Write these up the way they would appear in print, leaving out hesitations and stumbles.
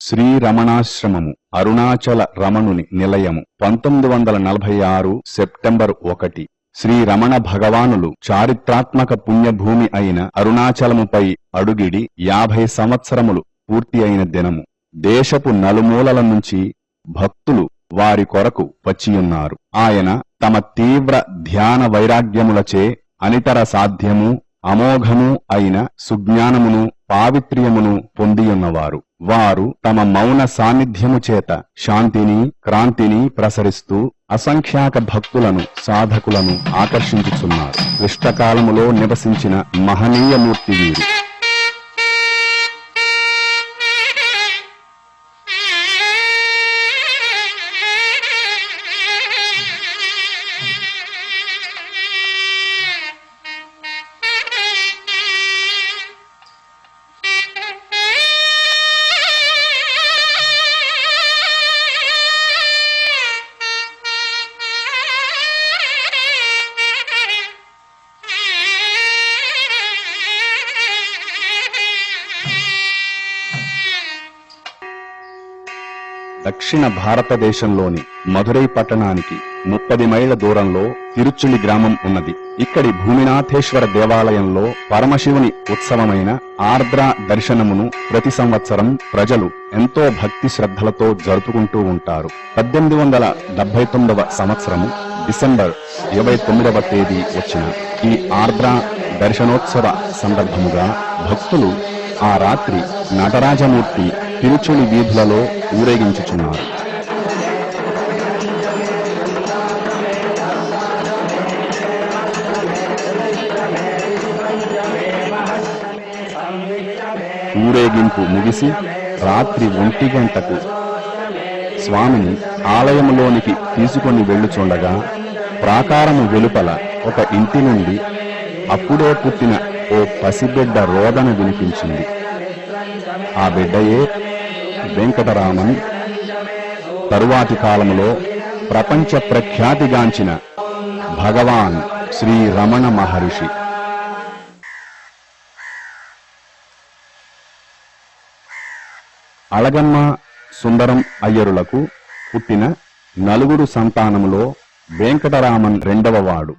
శ్రీ రమణాశ్రమము అరుణాచల రమణుని నిలయము 1946 September 1. Shri Ramana భగవానులు చారిత్రాత్మక పుణ్యభూమి అయిన అరుణాచలముపై అడుగిడి 50 సంవత్సరములు పూర్తి అయిన దినము. దేశపు నలుమూలల నుంచి భక్తులు వారి కొరకు వచ్చియున్నారు. ఆయన తమ తీవ్ర ధ్యాన వైరాగ్యములచే అనితర సాధ్యము అమోఘము అయిన సుజ్ఞానమును పావిత్ర్యమును పొందియున్నవారు. వారు తమ మౌన సాన్నిధ్యము చేత శాంతిని క్రాంతిని ప్రసరిస్తూ అసంఖ్యాక భక్తులను సాధకులను ఆకర్షించుచున్నారు. క్లిష్టకాలములో నివసించిన మహనీయమూర్తి వీరు. దక్షిణ భారతదేశంలోని మధురై పట్టణానికి 30 మైళ్ల దూరంలో తిరుచులి గ్రామం ఉన్నది. ఇక్కడి భూమినాథేశ్వర దేవాలయంలో పరమశివుని ఉత్సవమైన ఆర్ద్ర దర్శనమును ప్రతి సంవత్సరం ప్రజలు ఎంతో భక్తి శ్రద్ధలతో జరుపుకుంటూ ఉంటారు. 1879వ సంవత్సరము డిసెంబర్ 29వ తేదీ వచ్చిన ఈ ఆర్ద్ర దర్శనోత్సవ సందర్భముగా భక్తులు ఆ రాత్రి నటరాజమూర్తి తిరుచులి వీధులలో ఊరేగించుచున్నారు. ఊరేగింపు ముగిసి రాత్రి 1 గంటకు స్వామిని ఆలయములోనికి తీసుకొని వెళ్ళుచుండగా ప్రాకారము వెలుపల ఒక ఇంటి నుండి అప్పుడే పుట్టిన ఓ పసిబిడ్డ రోదన వినిపించింది. ఆ బిడ్డయే వెంకటరామన్, తరువాతి కాలములో ప్రపంచ ప్రఖ్యాతిగాంచిన భగవాన్ శ్రీ రమణ మహర్షి. అళగమ్మ సుందరం అయ్యరులకు పుట్టిన 4 సంతానములో వెంకటరామన్ 2వ వాడు.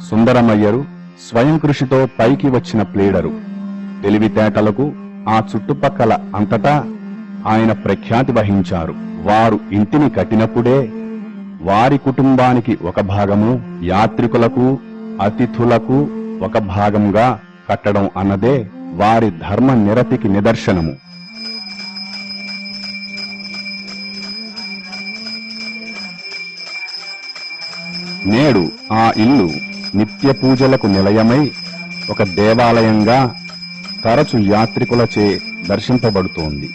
సుందరమయ్యరు స్వయం కృషితో పైకి వచ్చిన ప్లేడరు. తెలివితేటలకు ఆ చుట్టుపక్కల అంతటా ఆయన ప్రఖ్యాతి వహించారు. వారు ఇంటిని కట్టినప్పుడే వారి కుటుంబానికి ఒక భాగము, యాత్రికులకు అతిథులకు ఒక భాగంగా కట్టడం అన్నదే వారి ధర్మ నిరతికి నిదర్శనము. నేడు ఆ ఇల్లు నిత్య పూజలకు నిలయమై ఒక దేవాలయంగా తరచు యాత్రికులచే దర్శింపబడుతోంది.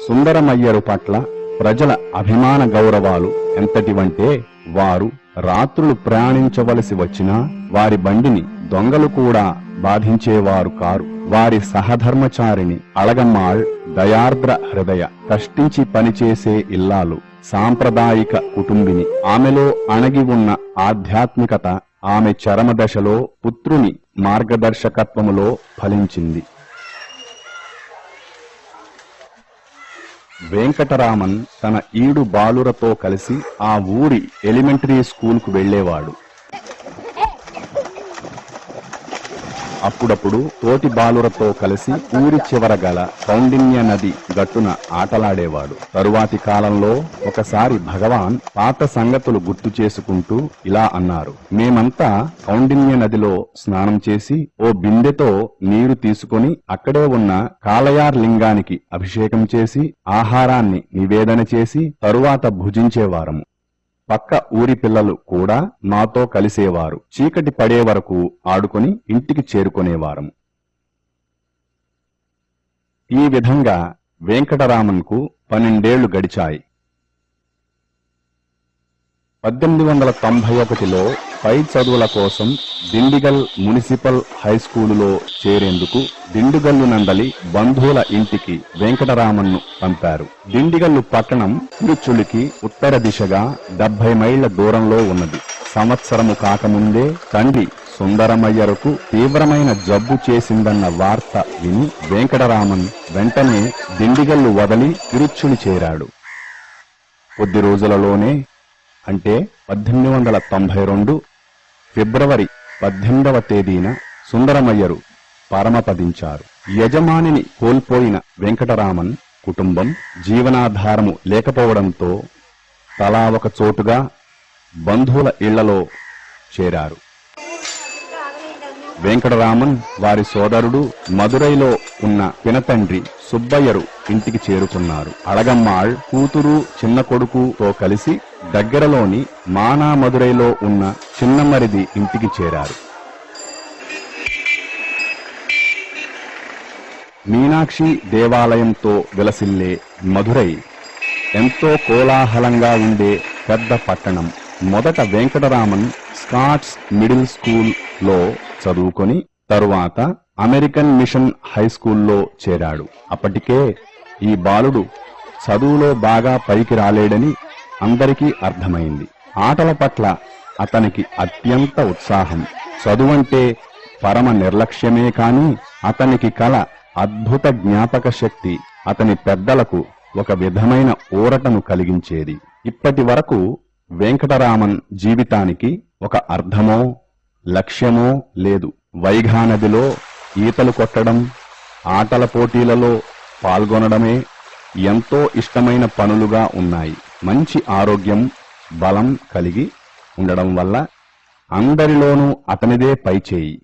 సుందరమయ్యరు పట్ల ప్రజల అభిమాన గౌరవాలు ఎంతటివంటే వారు రాత్రులు ప్రయాణించవలసి వచ్చినా వారి బండిని దొంగలు కూడా బాధించేవారు కారు. వారి సహధర్మచారిణి అళగమ్మాళ్ దయార్ద్ర హృదయ, కష్టించి పనిచేసే ఇల్లాలు, సాంప్రదాయిక కుటుంబిని. ఆమెలో అణగి ఉన్న ఆధ్యాత్మికత ఆమె చరమదశలో పుత్రుని మార్గదర్శకత్వములో ఫలించింది. వెంకటరామన్ తన ఈడు బాలురతో కలిసి ఆ ఊరి ఎలిమెంటరీ స్కూల్కు వెళ్లేవాడు. అప్పుడప్పుడు తోటి బాలురతో కలిసి ఊరి చివర గల కౌండిన్య నది గట్టున ఆటలాడేవాడు. తరువాతి కాలంలో ఒకసారి భగవాన్ పాత సంగతులు గుర్తు చేసుకుంటూ ఇలా అన్నారు: మేమంతా కౌండిన్య నదిలో స్నానం చేసి ఓ బిందెతో నీరు తీసుకొని అక్కడే ఉన్న కాళయార్ లింగానికి అభిషేకం చేసి ఆహారాన్ని నివేదన చేసి తరువాత భుజించేవారము. పక్క ఊరి పిల్లలు కూడా మాతో కలిసేవారు. చీకటి పడే వరకు ఆడుకొని ఇంటికి చేరుకునేవారం. ఈ విధంగా వెంకటరామన్కు 12 ఏళ్లు గడిచాయి. 1891లో పై చదువుల కోసం దిండిగల్ మున్సిపల్ హైస్కూలులో చేరేందుకు దిండుగల్లు నందలి బంధువుల ఇంటికి వెంకటరామన్ను పంపారు. దిండిగల్లు పట్టణం తిరుచులికి ఉత్తర దిశగా 70 మైళ్ల దూరంలో ఉన్నది. సంవత్సరము కాకముందే తండ్రి సుందరమయ్యరకు తీవ్రమైన జబ్బు చేసిందన్న వార్త విని వెంకటరామన్ వెంటనే దిండిగల్లు వదలి తిరుచులి చేరాడు. కొద్ది రోజులలోనే, అంటే 1892 ఫిబ్రవరి 18వ తేదీన సుందరమయ్యరు పరమపదించారు. యజమానిని కోల్పోయిన వెంకటరామన్ కుటుంబం జీవనాధారము లేకపోవడంతో తలా ఒక చోటుగా బంధువుల ఇళ్లలో చేరారు. వెంకటరామన్ వారి సోదరుడు మదురైలో ఉన్న పినతండ్రి సుబ్బయ్యరు ఇంటికి చేరుకున్నారు. అళగమ్మాళ్ కూతురు చిన్న కొడుకుతో కలిసి దగ్గరలోని మానా మదురైలో ఉన్న చిన్నమరిది ఇంటికి చేరారు. మీనాక్షి దేవాలయంతో విలసిల్లే మదురై ఎంతో కోలాహలంగా ఉండే పెద్ద పట్టణం. మొదట వెంకటరామన్ స్కాట్స్ మిడిల్ స్కూల్లో చదువుకొని తరువాత అమెరికన్ మిషన్ హై స్కూల్లో చేరాడు. అప్పటికే ఈ బాలుడు చదువులో బాగా పైకి రాలేడని అందరికీ అర్థమైంది. ఆటల పట్ల అతనికి అత్యంత ఉత్సాహం. చదువంటే పరమ నిర్లక్ష్యమే కాని అతనికి కల అద్భుత జ్ఞాపక శక్తి అతని పెద్దలకు ఒక విధమైన ఊరటను కలిగించేది. ఇప్పటి వరకు వెంకటరామన్ జీవితానికి ఒక అర్థమో లక్ష్యమో లేదు. వైఘానదిలో ఈతలు కొట్టడం, ఆటల పోటీలలో పాల్గొనడమే ఎంతో ఇష్టమైన పనులుగా ఉన్నాయి. మంచి ఆరోగ్యం, బలం కలిగి ఉండడం వల్ల అందరిలోనూ అతనిదే పైచేయి.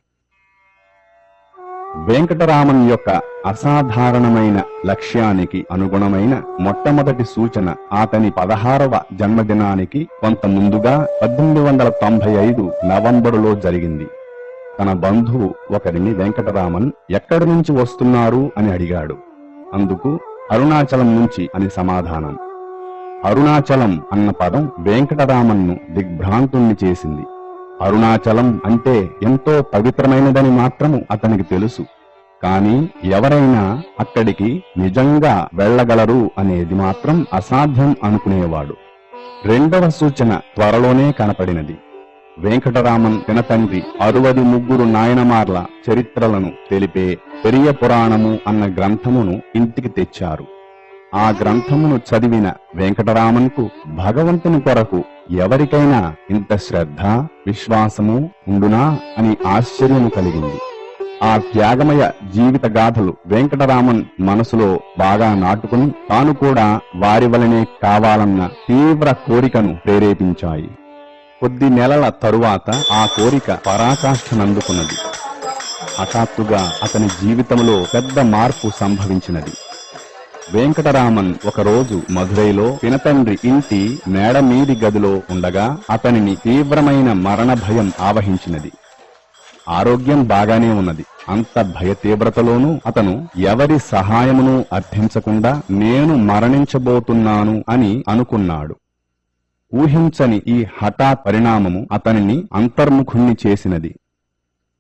వెంకటరామన్ యొక్క అసాధారణమైన లక్ష్యానికి అనుగుణమైన మొట్టమొదటి సూచన అతని 16వ జన్మదినానికి కొంత ముందుగా 1895 నవంబరులో జరిగింది. తన బంధువు ఒకరిని వెంకటరామన్ ఎక్కడి నుంచి వస్తున్నారు అని అడిగాడు. అందుకు అరుణాచలం నుంచి అని సమాధానం. అరుణాచలం అన్న పదం వెంకటరామన్ను దిగ్భ్రాంతుణ్ణి చేసింది. అరుణాచలం అంటే ఎంతో పవిత్రమైనదని మాత్రము అతనికి తెలుసు. కాని ఎవరైనా అక్కడికి నిజంగా వెళ్లగలరు అనేది మాత్రం అసాధ్యం అనుకునేవాడు. రెండవ సూచన త్వరలోనే కనపడినది. వెంకటరామన్ పినతండ్రి 63 నాయనమార్ల చరిత్రలను తెలిపే పెరియ పురాణము అన్న గ్రంథమును ఇంటికి తెచ్చారు. ఆ గ్రంథమును చదివిన వెంకటరామన్కు భగవంతుని కొరకు ఎవరికైనా ఇంత శ్రద్ధ, విశ్వాసము ఉండునా అని ఆశ్చర్యము కలిగింది. ఆ త్యాగమయ జీవిత గాథలు వెంకటరామన్ మనసులో బాగా నాటుకుని తాను కూడా వారి వలనే కావాలన్న తీవ్ర కోరికను ప్రేరేపించాయి. కొద్ది నెలల తరువాత ఆ కోరిక పరాకాష్ఠనందుకున్నది. హఠాత్తుగా అతని జీవితంలో పెద్ద మార్పు సంభవించినది. వెంకటరామన్ ఒకరోజు మధురైలో పినతండ్రి ఇంటి మేడమీది గదిలో ఉండగా అతనిని తీవ్రమైన మరణ భయం ఆవహించినది. ఆరోగ్యం బాగానే ఉన్నది. అంత భయ తీవ్రతలోనూ అతను ఎవరి సహాయమును అర్థించకుండా నేను మరణించబోతున్నాను అని అనుకున్నాడు. ఊహించని ఈ హఠాత్ పరిణామము అతనిని అంతర్ముఖుణ్ణి చేసినది.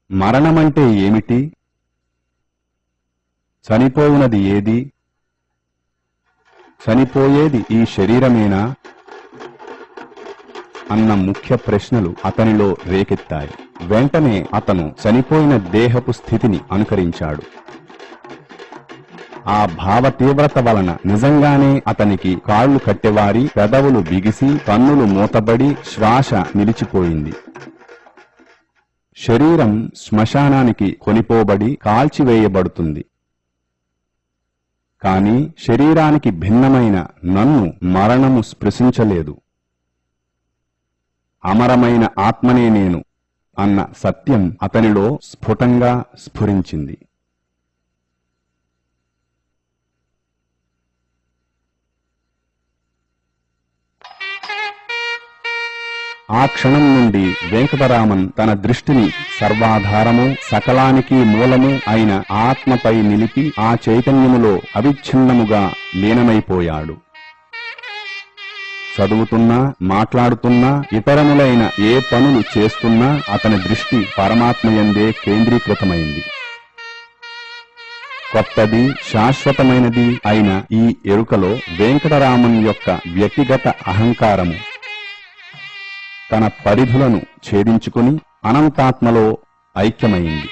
మరణమంటే ఏమిటి? చనిపోవునది ఏది? చనిపోయేది ఈ శరీరమేనా అన్న ముఖ్య ప్రశ్నలు అతనిలో రేకెత్తాయి. వెంటనే అతను చనిపోయిన దేహపు స్థితిని అనుకరించాడు. ఆ భావ తీవ్రత వలన నిజంగానే అతనికి కాళ్లు కట్టెవారి, పెదవులు బిగిసి, కన్నులు మూతబడి, శ్వాస నిలిచిపోయింది. శరీరం శ్మశానానికి కొనిపోబడి కాల్చివేయబడుతుంది. కాని శరీరానికి భిన్నమైన నన్ను మరణము స్పృశించలేదు. అమరమైన ఆత్మనే నేను అన్న సత్యం అతనిలో స్ఫుటంగా స్ఫురించింది. ఆ క్షణం నుండి వెంకటరామన్ తన దృష్టిని సర్వాధారము, సకలానికి మూలము అయిన ఆత్మపై నిలిపి ఆ చైతన్యములో అవిచ్ఛిన్నముగా లీనమైపోయాడు. చదువుతున్నా, మాట్లాడుతున్నా, ఇతరములైన ఏ పనులు చేస్తున్నా అతని దృష్టి పరమాత్మయందే కేంద్రీకృతమైంది. కొత్తది, శాశ్వతమైనది అయిన ఈ ఎరుకలో వెంకటరామన్ యొక్క వ్యక్తిగత అహంకారము తన పరిధులను ఛేదించుకుని అనంతాత్మలో ఐక్యమైంది.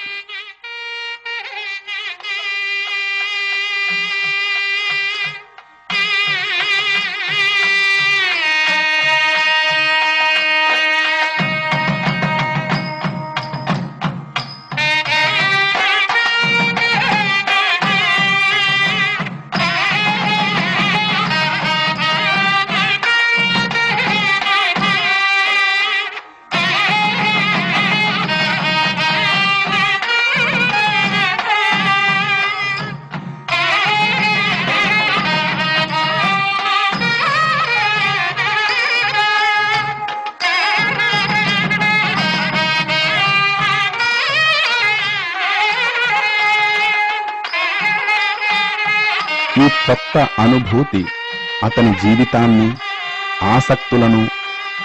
ఈ కొత్త అనుభూతి అతని జీవితాన్ని, ఆసక్తులను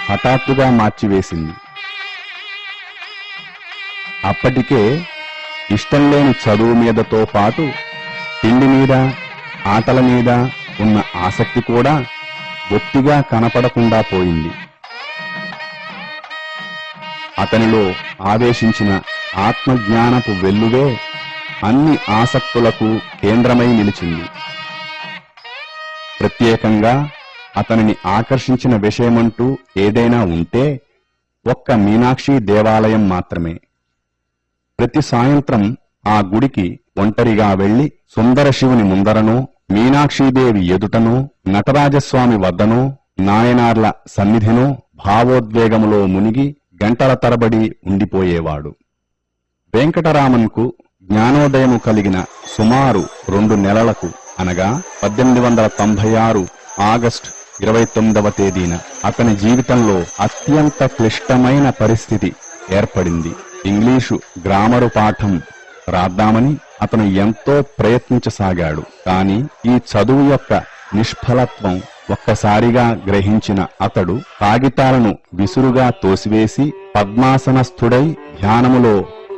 హఠాత్తుగా మార్చివేసింది. అప్పటికే ఇష్టం లేని చదువు మీదతో పాటు తిండి మీద, ఆటల మీద ఉన్న ఆసక్తి కూడా బొత్తిగా కనపడకుండా పోయింది. అతనిలో ఆవేశించిన ఆత్మజ్ఞానపు వెల్లువే అన్ని ఆసక్తులకు కేంద్రమై నిలిచింది. ప్రత్యేకంగా అతనిని ఆకర్షించిన విషయమంటూ ఏదైనా ఉంటే ఒక్క మీనాక్షి దేవాలయం మాత్రమే. ప్రతి సాయంత్రం ఆ గుడికి ఒంటరిగా వెళ్లి సుందర శివుని ముందరనో, మీనాక్షీదేవి ఎదుటనో, నటరాజస్వామి వద్దనో, నాయనార్ల సన్నిధినో భావోద్వేగములో మునిగి గంటల తరబడి ఉండిపోయేవాడు. వెంకటరామన్కు జ్ఞానోదయము కలిగిన సుమారు 2 నెలలకు అనగా 1896 ఆగస్టు 29వ తేదీన అతని జీవితంలో అత్యంత క్లిష్టమైన పరిస్థితి ఏర్పడింది. ఇంగ్లీషు గ్రామరు పాఠం రాద్దామని అతను ఎంతో ప్రయత్నించసాగాడు. కాని ఈ చదువు యొక్క నిష్ఫలత్వం ఒక్కసారిగా గ్రహించిన అతడు కాగితాలను విసురుగా తోసివేసి పద్మాసనస్థుడై ధ్యానములో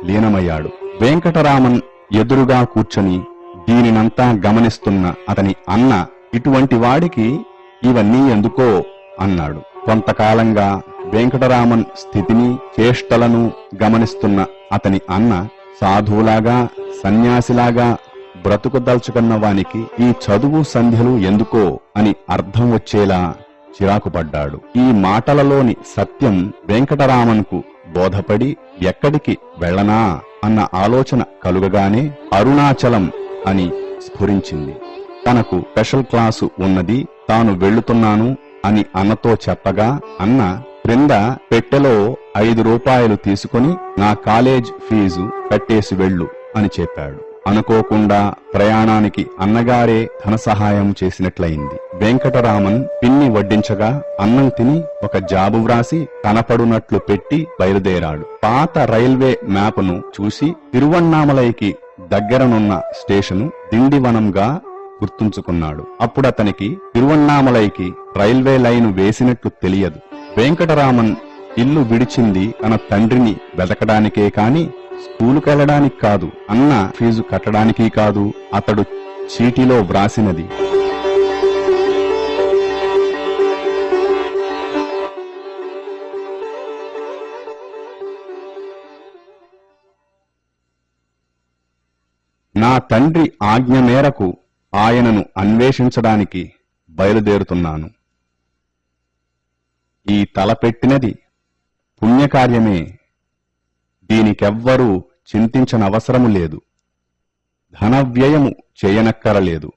లీనమయ్యాడు. వెంకటరామన్ ఎదురుగా కూర్చొని దీనినంతా గమనిస్తున్న అతని అన్న, ఇటువంటి వాడికి ఇవన్నీ ఎందుకో అన్నాడు. కొంతకాలంగా వెంకటరామన్ స్థితిని, చేష్టలను గమనిస్తున్న అతని అన్న సాధువులాగా, సన్యాసిలాగా బ్రతుకుదల్చుకున్న వానికి ఈ చదువు సంధ్యలు ఎందుకో అని అర్థం వచ్చేలా చిరాకుపడ్డాడు. ఈ మాటలలోని సత్యం వెంకటరామన్కు బోధపడి ఎక్కడికి వెళ్లనా అన్న ఆలోచన కలుగగానే అరుణాచలం అని స్ఫురించింది. తనకు స్పెషల్ క్లాసు ఉన్నది, తాను వెళ్లుతున్నాను అని అన్నతో చెప్పగా అన్న క్రింద పెట్టెలో 5 రూపాయలు తీసుకుని నా కాలేజ్ ఫీజు కట్టేసి వెళ్ళు అని చెప్పాడు. అనుకోకుండా ప్రయాణానికి అన్నగారే ధన సహాయం చేసినట్లయింది. వెంకటరామన్ పిన్ని వడ్డించగా అన్నం తిని ఒక జాబు వ్రాసి కనపడునట్లు పెట్టి బయలుదేరాడు. పాత రైల్వే మ్యాప్ను చూసి తిరువణ్ణామలైకి దగ్గరనున్న స్టేషను దిండివనంగా గుర్తుంచుకున్నాడు. అప్పుడతనికి తిరువణ్ణామలైకి రైల్వే లైను వేసినట్లు తెలియదు. వెంకటరామన్ ఇల్లు విడిచింది తన తండ్రిని వెతకడానికే కాని స్కూలుకెళ్లడానికి కాదు, అన్న ఫీజు కట్టడానికి కాదు. అతడు చీటీలో వ్రాసినది నా తండ్రి ఆజ్ఞ మేరకు ఆయనను అన్వేషించడానికి బయలుదేరుతున్నాను. ఈ తలపెట్టినది పుణ్యకార్యమే, దీనికెవ్వరూ చింతించనవసరము లేదు, ధనవ్యయము చేయనక్కరలేదు.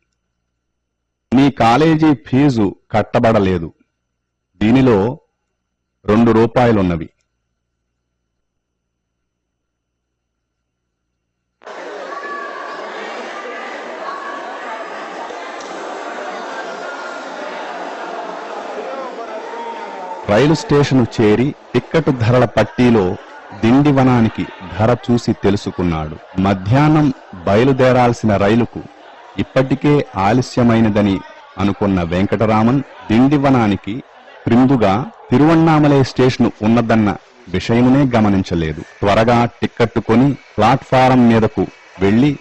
నీ కాలేజీ ఫీజు కట్టబడలేదు, దీనిలో 2 రూపాయలున్నవి. రైలు స్టేషను చేరి టిక్కెటు ధరల పట్టీలో దిండివనానికి ధర చూసి తెలుసుకున్నాడు. మధ్యాహ్నం బయలుదేరాల్సిన రైలుకు ఇప్పటికే ఆలస్యమైనదని అనుకున్న వెంకటరామన్ దిండివనానికి క్రిందుగా తిరువణ్ణామలై స్టేషను ఉన్నదన్న విషయమునే గమనించలేదు. త్వరగా టిక్కెట్టు కొని ప్లాట్ఫారం మీదకు వెళ్లి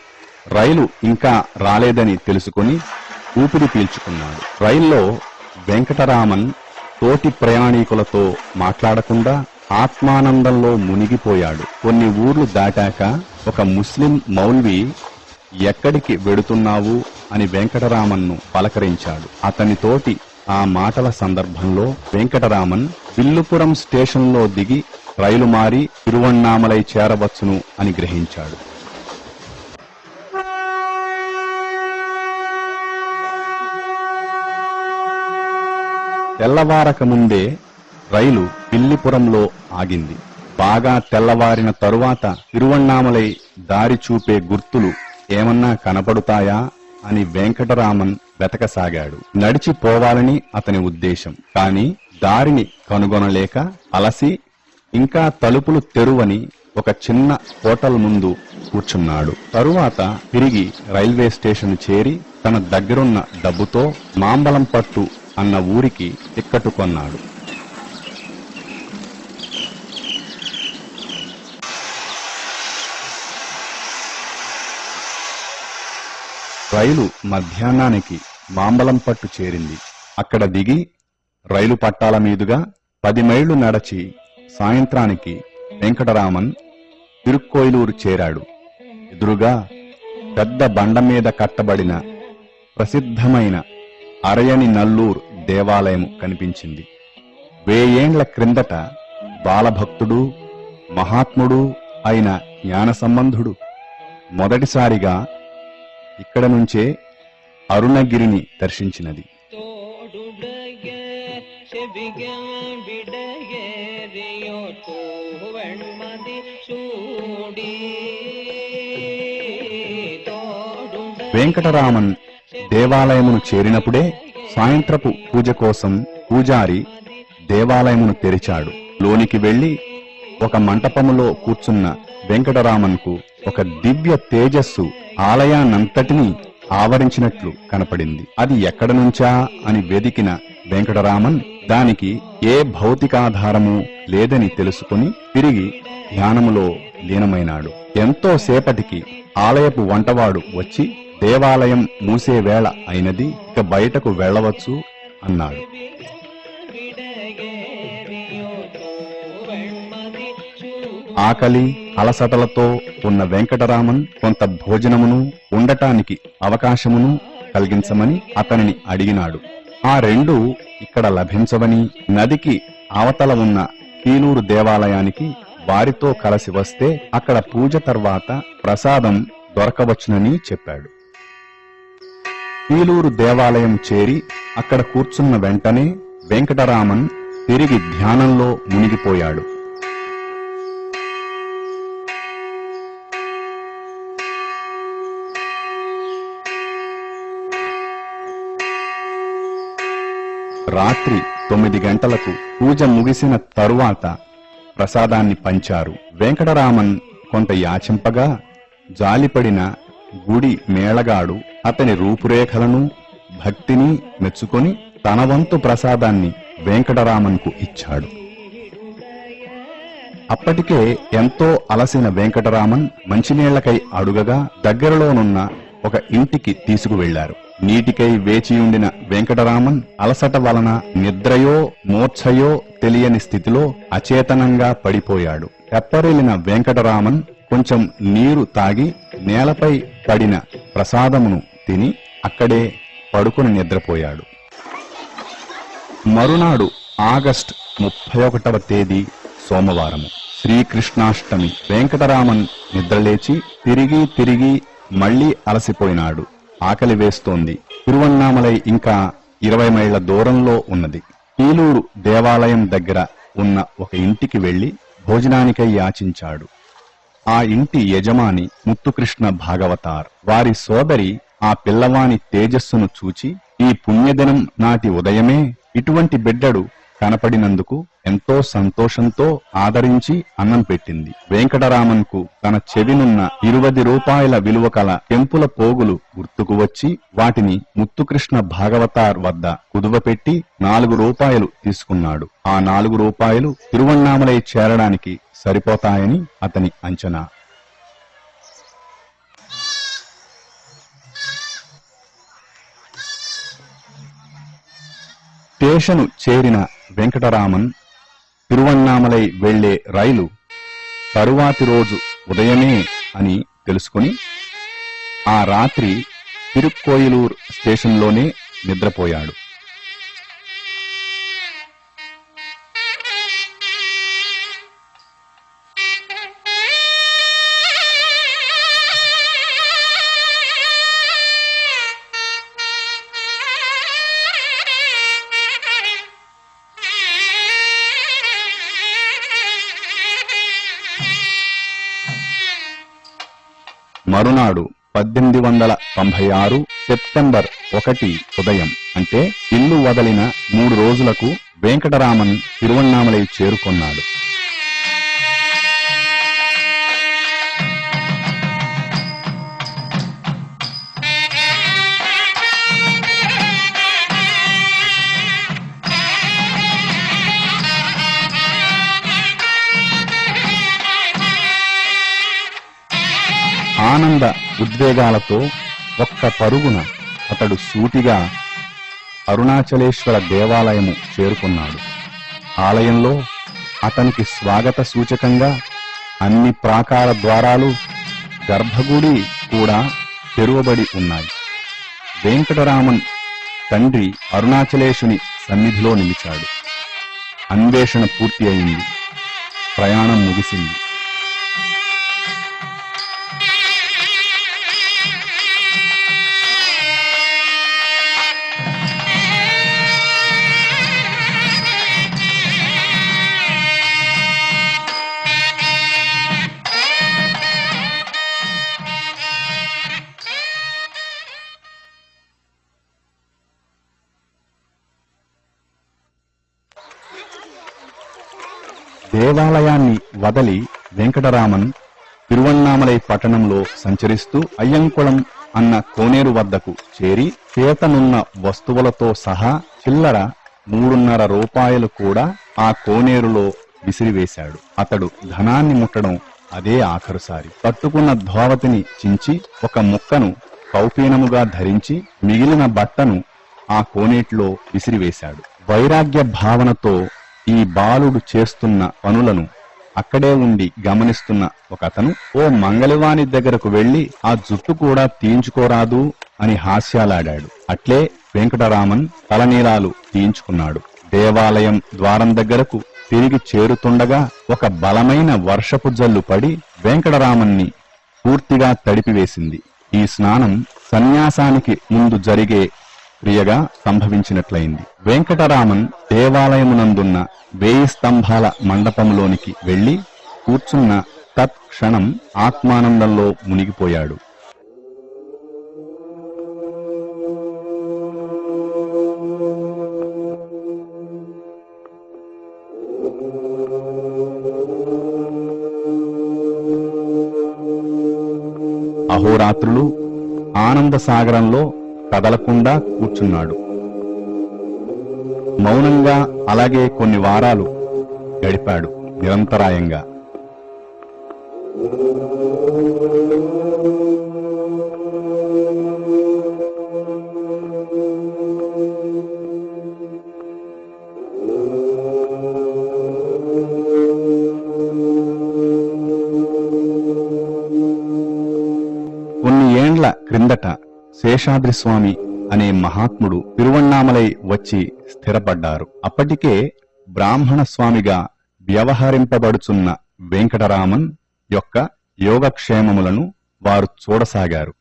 రైలు ఇంకా రాలేదని తెలుసుకుని ఊపిరి పీల్చుకున్నాడు. రైల్లో వెంకటరామన్ తోటి ప్రయాణికులతో మాట్లాడకుండా ఆత్మానందంలో మునిగిపోయాడు. కొన్ని ఊర్లు దాటాక ఒక ముస్లిం మౌల్వీ ఎక్కడికి వెడుతున్నావు అని వెంకటరామన్ను పలకరించాడు. అతనితోటి ఆ మాటల సందర్భంలో వెంకటరామన్ విల్లుపురం స్టేషన్లో దిగి రైలు మారి తిరువణ్ణామలై చేరవచ్చును అని గ్రహించాడు. తెల్లవారకముందే రైలు విల్లిపురంలో ఆగింది. బాగా తెల్లవారిన తరువాత తిరువణ్ణామలై దారి చూపే గుర్తులు ఏమన్నా కనపడుతాయా అని వెంకటరామన్ వెతకసాగాడు. నడిచిపోవాలని అతని ఉద్దేశం. కాని దారిని కనుగొనలేక అలసి ఇంకా తలుపులు తెరువని ఒక చిన్న హోటల్ ముందు కూర్చున్నాడు. తరువాత తిరిగి రైల్వే స్టేషన్ చేరి తన దగ్గరున్న డబ్బుతో మాంబలంపట్టు అన్న ఊరికి టిక్కెట్టు కొన్నాడు. రైలు మధ్యాహ్నానికి మాంబలంపట్టు చేరింది. అక్కడ దిగి రైలు పట్టాల మీదుగా 10 మైళ్లు నడచి సాయంత్రానికి వెంకటరామన్ తిరుక్కోయిలూరు చేరాడు. ఎదురుగా పెద్ద బండ మీద కట్టబడిన ప్రసిద్ధమైన అరయని నల్లూర్ దేవాలయం కనిపించింది. 1000 ఏండ్ల క్రిందట బాలభక్తుడు మహాత్ముడు అయిన జ్ఞాన సంబంధుడు మొదటిసారిగా ఇక్కడ నుంచే అరుణగిరిని దర్శించినది. వెంకటరామన్ దేవాలయమును చేరినప్పుడే సాయంత్రపు పూజ కోసం పూజారి దేవాలయమును తెరిచాడు. లోనికి వెళ్లి ఒక మంటపములో కూర్చున్న వెంకటరామన్కు ఒక దివ్య తేజస్సు ఆలయాన్నంతటినీ ఆవరించినట్లు కనపడింది. అది ఎక్కడ నుంచా అని వెదికిన వెంకటరామన్ దానికి ఏ భౌతికాధారము లేదని తెలుసుకుని తిరిగి ధ్యానములో లీనమైనాడు. ఎంతో సేపటికి ఆలయపు వంటవాడు వచ్చి దేవాలయం మూసే వేళ అయినది, ఇక బయటకు వెళ్లవచ్చు అన్నాడు. ఆకలి అలసటలతో ఉన్న వెంకటరామన్ కొంత భోజనమును ఉండటానికి అవకాశమును కలిగించమని అతనిని అడిగినాడు. ఆ రెండు ఇక్కడ లభించవని, నదికి అవతల ఉన్న కీలూరు దేవాలయానికి వారితో కలిసి వస్తే అక్కడ పూజ తర్వాత ప్రసాదం దొరకవచ్చునని చెప్పాడు. కీలూరు దేవాలయం చేరి అక్కడ కూర్చున్న వెంటనే వెంకటరామన్ తిరిగి ధ్యానంలో మునిగిపోయాడు. రాత్రి 9 గంటలకు పూజ ముగిసిన తరువాత ప్రసాదాన్ని పంచారు. వెంకటరామన్ కొంత యాచింపగా జాలిపడిన గుడి మేళగాడు అతని రూపురేఖలను భక్తిని మెచ్చుకొని తన వంతు ప్రసాదాన్ని వెంకటరామన్కు ఇచ్చాడు. అప్పటికే ఎంతో అలసిన వెంకటరామన్ మంచినీళ్లకై అడుగగా దగ్గరలోనున్న ఒక ఇంటికి తీసుకువెళ్లారు. నీటికై వేచియుండిన వెంకటరామన్ అలసట వలన నిద్రయో మూర్ఛయో తెలియని స్థితిలో అచేతనంగా పడిపోయాడు. తెప్పరిల్లిన వెంకటరామన్ కొంచెం నీరు తాగి నేలపై పడిన ప్రసాదమును తిని అక్కడే పడుకుని నిద్రపోయాడు. మరునాడు ఆగస్టు 31వ తేదీ సోమవారము, శ్రీకృష్ణాష్టమి. వెంకటరామన్ నిద్రలేచి తిరిగి మళ్లీ అలసిపోయినాడు. ఆకలి వేస్తోంది. తిరువణ్ణామలై ఇంకా 20 మైళ్ల దూరంలో ఉన్నది. కీలూరు దేవాలయం దగ్గర ఉన్న ఒక ఇంటికి వెళ్లి భోజనానికై యాచించాడు. ఆ ఇంటి యజమాని ముత్తుకృష్ణ భాగవతార్. వారి సోదరి ఆ పిల్లవాని తేజస్సును చూచి ఈ పుణ్యదినం నాటి ఉదయమే ఇటువంటి బిడ్డడు కనపడినందుకు ఎంతో సంతోషంతో ఆదరించి అన్నం పెట్టింది. వెంకటరామన్కు తన చెవినున్న 20 రూపాయల విలువ కల కెంపుల పోగులు గుర్తుకు వచ్చి వాటిని ముత్తుకృష్ణ భాగవతార్ వద్ద కుదువపెట్టి 4 రూపాయలు తీసుకున్నాడు. ఆ 4 రూపాయలు తిరువణ్ణామలై చేరడానికి సరిపోతాయని అతని అంచనా. స్టేషను చేరిన వెంకటరామన్ తిరువన్నామలై వెళ్లే రైలు తరువాతి రోజు ఉదయమే అని తెలుసుకుని ఆ రాత్రి తిరుక్కోయిలూర్ స్టేషన్లోనే నిద్రపోయాడు. మరునాడు 1896 సెప్టెంబర్ 1 ఉదయం, అంటే ఇల్లు వదలిన 3 రోజులకు వెంకటరామన్ తిరువన్నామలై చేరుకొన్నాడు. ఆనంద ఉద్వేగాలతో ఒక్క పరుగున అతడు సూటిగా అరుణాచలేశ్వర దేవాలయము చేరుకున్నాడు. ఆలయంలో అతనికి స్వాగత సూచకంగా అన్ని ప్రాకార ద్వారాలు, గర్భగుడి కూడా తెరువబడి ఉన్నాయి. వెంకటరామన్ తండ్రి అరుణాచలేశుని సన్నిధిలో నిలిచాడు. అన్వేషణ పూర్తి అయింది. ప్రయాణం ముగిసింది. దేవాలయాన్ని వదలి వెంకటరామన్ తిరువన్నామలై పట్టణంలో సంచరిస్తూ అయ్యంకుళం అన్న కోనేరు వద్దకు చేరి చేతనున్న వస్తువులతో సహా చిల్లర 3.5 రూపాయలు కూడా ఆ కోనేరులో విసిరివేశాడు. అతడు ధనాన్ని ముట్టడం అదే ఆఖరుసారి. పట్టుకున్న ధోవతిని చించి ఒక ముక్కను కౌపీనముగా ధరించి మిగిలిన బట్టను ఆ కోనేటిలో విసిరివేశాడు. వైరాగ్య భావనతో ఈ బాలుడు చేస్తున్న పనులను అక్కడే ఉండి గమనిస్తున్న ఒకతను, ఓ మంగళవాణి దగ్గరకు వెళ్లి ఆ జుట్టు కూడా తీయించుకోరాదు అని హాస్యాలాడాడు. అట్లే వెంకటరామన్ తలనీలాలు తీయించుకున్నాడు. దేవాలయం ద్వారం దగ్గరకు తిరిగి చేరుతుండగా ఒక బలమైన వర్షపు జల్లు పడి వెంకటరామన్ని పూర్తిగా తడిపివేసింది. ఈ స్నానం సన్యాసానికి ముందు జరిగే క్రియగా సంభవించినట్లయింది. వెంకటరామన్ దేవాలయమునందున్న 1000 స్తంభాల మండపంలోనికి వెళ్లి కూర్చున్న తత్క్షణం ఆత్మానందంలో మునిగిపోయాడు. అహోరాత్రులు ఆనంద సాగరంలో కదలకుండా కూర్చున్నాడు. మౌనంగా అలాగే కొన్ని వారాలు గడిపాడు నిరంతరాయంగా. కొన్ని ఏండ్ల క్రిందట శేషాద్రిస్వామి అనే మహాత్ముడు తిరువన్నామలై వచ్చి స్థిరపడ్డారు. అప్పటికే బ్రాహ్మణ స్వామిగా వ్యవహరింపబడుచున్న వెంకటరామన్ యొక్క యోగక్షేమములను వారు చూడసాగారు.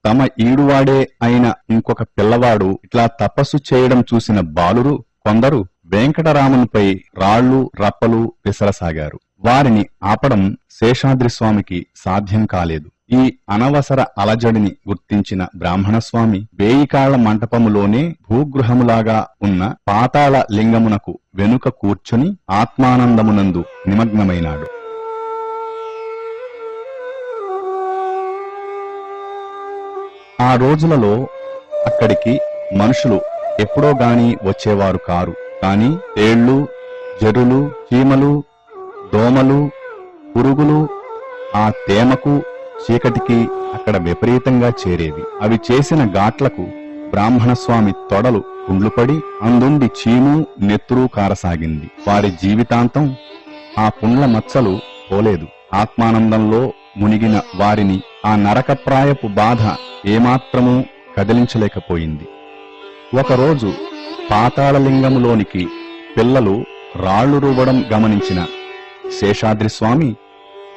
తమ ఈడువాడే అయిన ఇంకొక పిల్లవాడు ఇట్లా తపస్సు చేయడం చూసిన బాలురు కొందరు వెంకటరామన్పై రాళ్లు రప్పలు విసరసాగారు. వారిని ఆపడం శేషాద్రిస్వామికి సాధ్యం కాలేదు. ఈ అనవసర అలజడిని గుర్తించిన బ్రాహ్మణస్వామి 1000 కాళ్ల మంటపములోనే భూగృహములాగా ఉన్న పాతాళ లింగమునకు వెనుక కూర్చుని ఆత్మానందమునందు నిమగ్నమైనాడు. ఆ రోజులలో అక్కడికి మనుషులు ఎప్పుడో గాని వచ్చేవారు కారు. కాని తేళ్లు, జరులు, చీమలు, దోమలు, పురుగులు ఆ తేమకు చీకటికి అక్కడ విపరీతంగా చేరేవి. అవి చేసిన ఘాట్లకు బ్రాహ్మణస్వామి తొడలు పుండ్లుపడి అందుండి చీము నెత్తురు కారసాగింది. వారి జీవితాంతం ఆ పుండ్ల మచ్చలు పోలేదు. ఆత్మానందంలో మునిగిన వారిని ఆ నరకప్రాయపు బాధ ఏమాత్రమూ కదిలించలేకపోయింది. ఒకరోజు పాతాళలింగములోనికి పిల్లలు రాళ్లు రువ్వడం గమనించిన శేషాద్రిస్వామి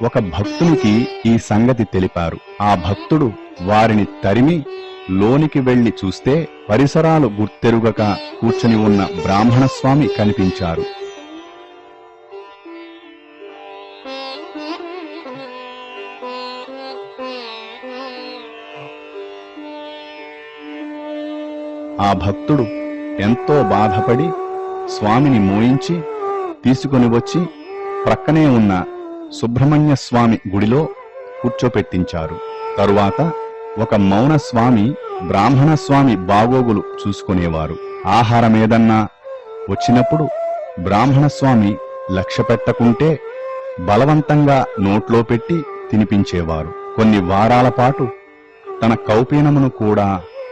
ఒక భక్తునికి ఈ సంగతి తెలిపారు. ఆ భక్తుడు వారిని తరిమి లోనికి వెళ్లి చూస్తే పరిసరాలు గుర్తెరుగక కూర్చుని ఉన్న బ్రాహ్మణస్వామి కనిపించారు. ఆ భక్తుడు ఎంతో బాధపడి స్వామిని మోయించి తీసుకొని వచ్చి ప్రక్కనే ఉన్న సుబ్రహ్మణ్య స్వామి గుడిలో కూర్చోపెట్టించారు. తరువాత ఒక మౌన స్వామి బ్రాహ్మణ స్వామి బాగోగులు చూసుకునేవారు. ఆహారమేదన్నా వచ్చినప్పుడు బ్రాహ్మణ స్వామి లక్ష్య పెట్టకుంటే బలవంతంగా నోట్లో పెట్టి తినిపించేవారు. కొన్ని వారాల పాటు తన కౌపీనమును కూడా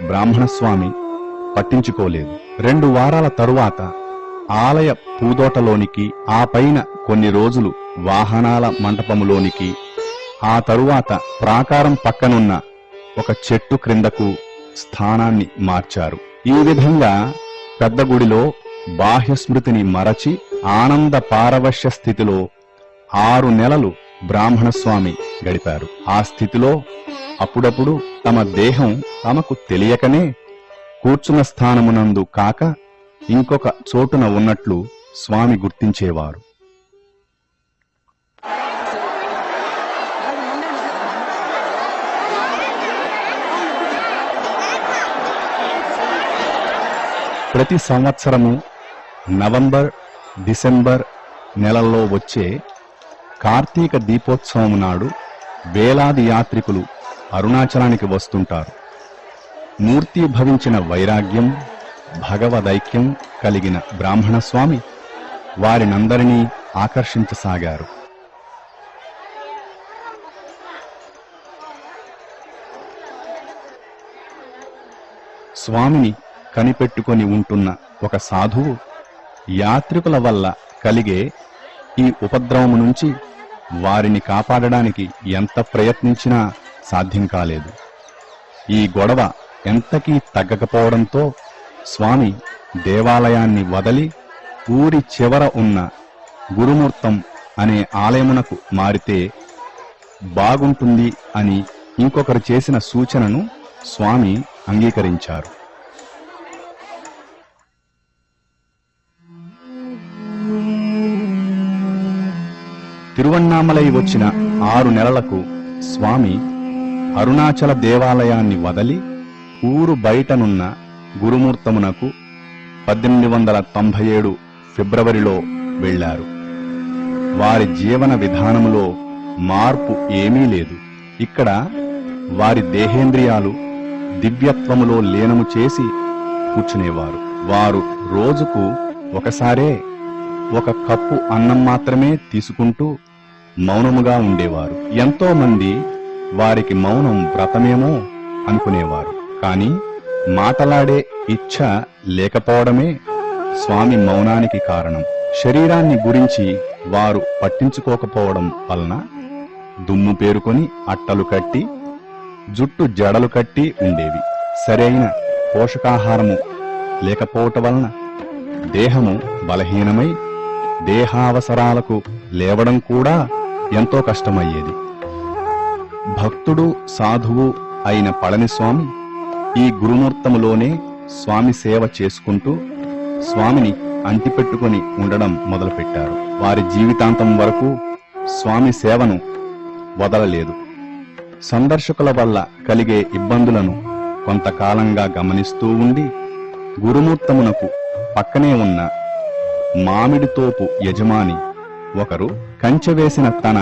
బ్రాహ్మణస్వామి పట్టించుకోలేదు. 2 వారాల తరువాత ఆలయ పూదోటలోనికి, ఆ పైన కొన్ని రోజులు వాహనాల మంటపములోనికి, ఆ తరువాత ప్రాకారం పక్కనున్న ఒక చెట్టు క్రిందకు స్థానాన్ని మార్చారు. ఈ విధంగా పెద్ద గుడిలో బాహ్యస్మృతిని మరచి ఆనంద పారవశ్య స్థితిలో 6 నెలలు బ్రాహ్మణస్వామి గడిపారు. ఆ స్థితిలో అప్పుడప్పుడు తమ దేహం తమకు తెలియకనే కూర్చున్న స్థానమునందు కాక ఇంకొక చోటున ఉన్నట్లు స్వామి గుర్తించేవారు. ప్రతి సంవత్సరము నవంబర్, డిసెంబర్ నెలల్లో వచ్చే కార్తీక దీపోత్సవం నాడు వేలాది యాత్రికులు అరుణాచలానికి వస్తుంటారు. మూర్తీభవించిన వైరాగ్యం, భగవదైక్యం కలిగిన బ్రాహ్మణస్వామి వారినందరినీ ఆకర్షించసాగారు. స్వామిని కనిపెట్టుకొని ఉంటున్న ఒక సాధువు యాత్రికుల వల్ల కలిగే ఈ ఉపద్రవము నుంచి వారిని కాపాడడానికి ఎంత ప్రయత్నించినా సాధ్యం కాలేదు. ఈ గొడవ ఎంతకీ తగ్గకపోవడంతో స్వామి దేవాలయాన్ని వదలి ఊరి చివర ఉన్న గురుమూర్తం అనే ఆలయమునకు మారితే బాగుంటుంది అని ఇంకొకరు చేసిన సూచనను స్వామి అంగీకరించారు. తిరువన్నామలై వచ్చిన 6 నెలలకు స్వామి అరుణాచల దేవాలయాన్ని వదలి ఊరు బయటనున్న గురుమూర్తమునకు 1897 ఫిబ్రవరిలో వెళ్లారు. వారి జీవన విధానములో మార్పు ఏమీ లేదు. ఇక్కడ వారి దేహేంద్రియాలు దివ్యత్వములో లీనము చేసి కూర్చునేవారు. వారు రోజుకు ఒకసారే ఒక కప్పు అన్నం మాత్రమే తీసుకుంటూ మౌనముగా ఉండేవారు. ఎంతో మంది వారికి మౌనం వ్రతమేమో అనుకునేవారు. కాని మాటలాడే ఇచ్ఛ లేకపోవడమే స్వామి మౌనానికి కారణం. శరీరాన్ని గురించి వారు పట్టించుకోకపోవడం వలన దుమ్ము పేరుకొని అట్టలు కట్టి జుట్టు జడలు కట్టి ఉండేవి. సరైన పోషకాహారము లేకపోవటం వలన దేహము బలహీనమై దేహావసరాలకు లేవడం కూడా ఎంతో కష్టమయ్యేది. భక్తుడు సాధువు అయిన పళనిస్వామి ఈ గురుమూర్తములోనే స్వామి సేవ చేసుకుంటూ స్వామిని అంటిపెట్టుకుని ఉండడం మొదలుపెట్టారు. వారి జీవితాంతం వరకు స్వామి సేవను వదలలేదు. సందర్శకుల వల్ల కలిగే ఇబ్బందులను కొంతకాలంగా గమనిస్తూ ఉండి గురుమూర్తమునకు పక్కనే ఉన్న మామిడి తోపు యజమాని ఒకరు కంచెవేసిన తన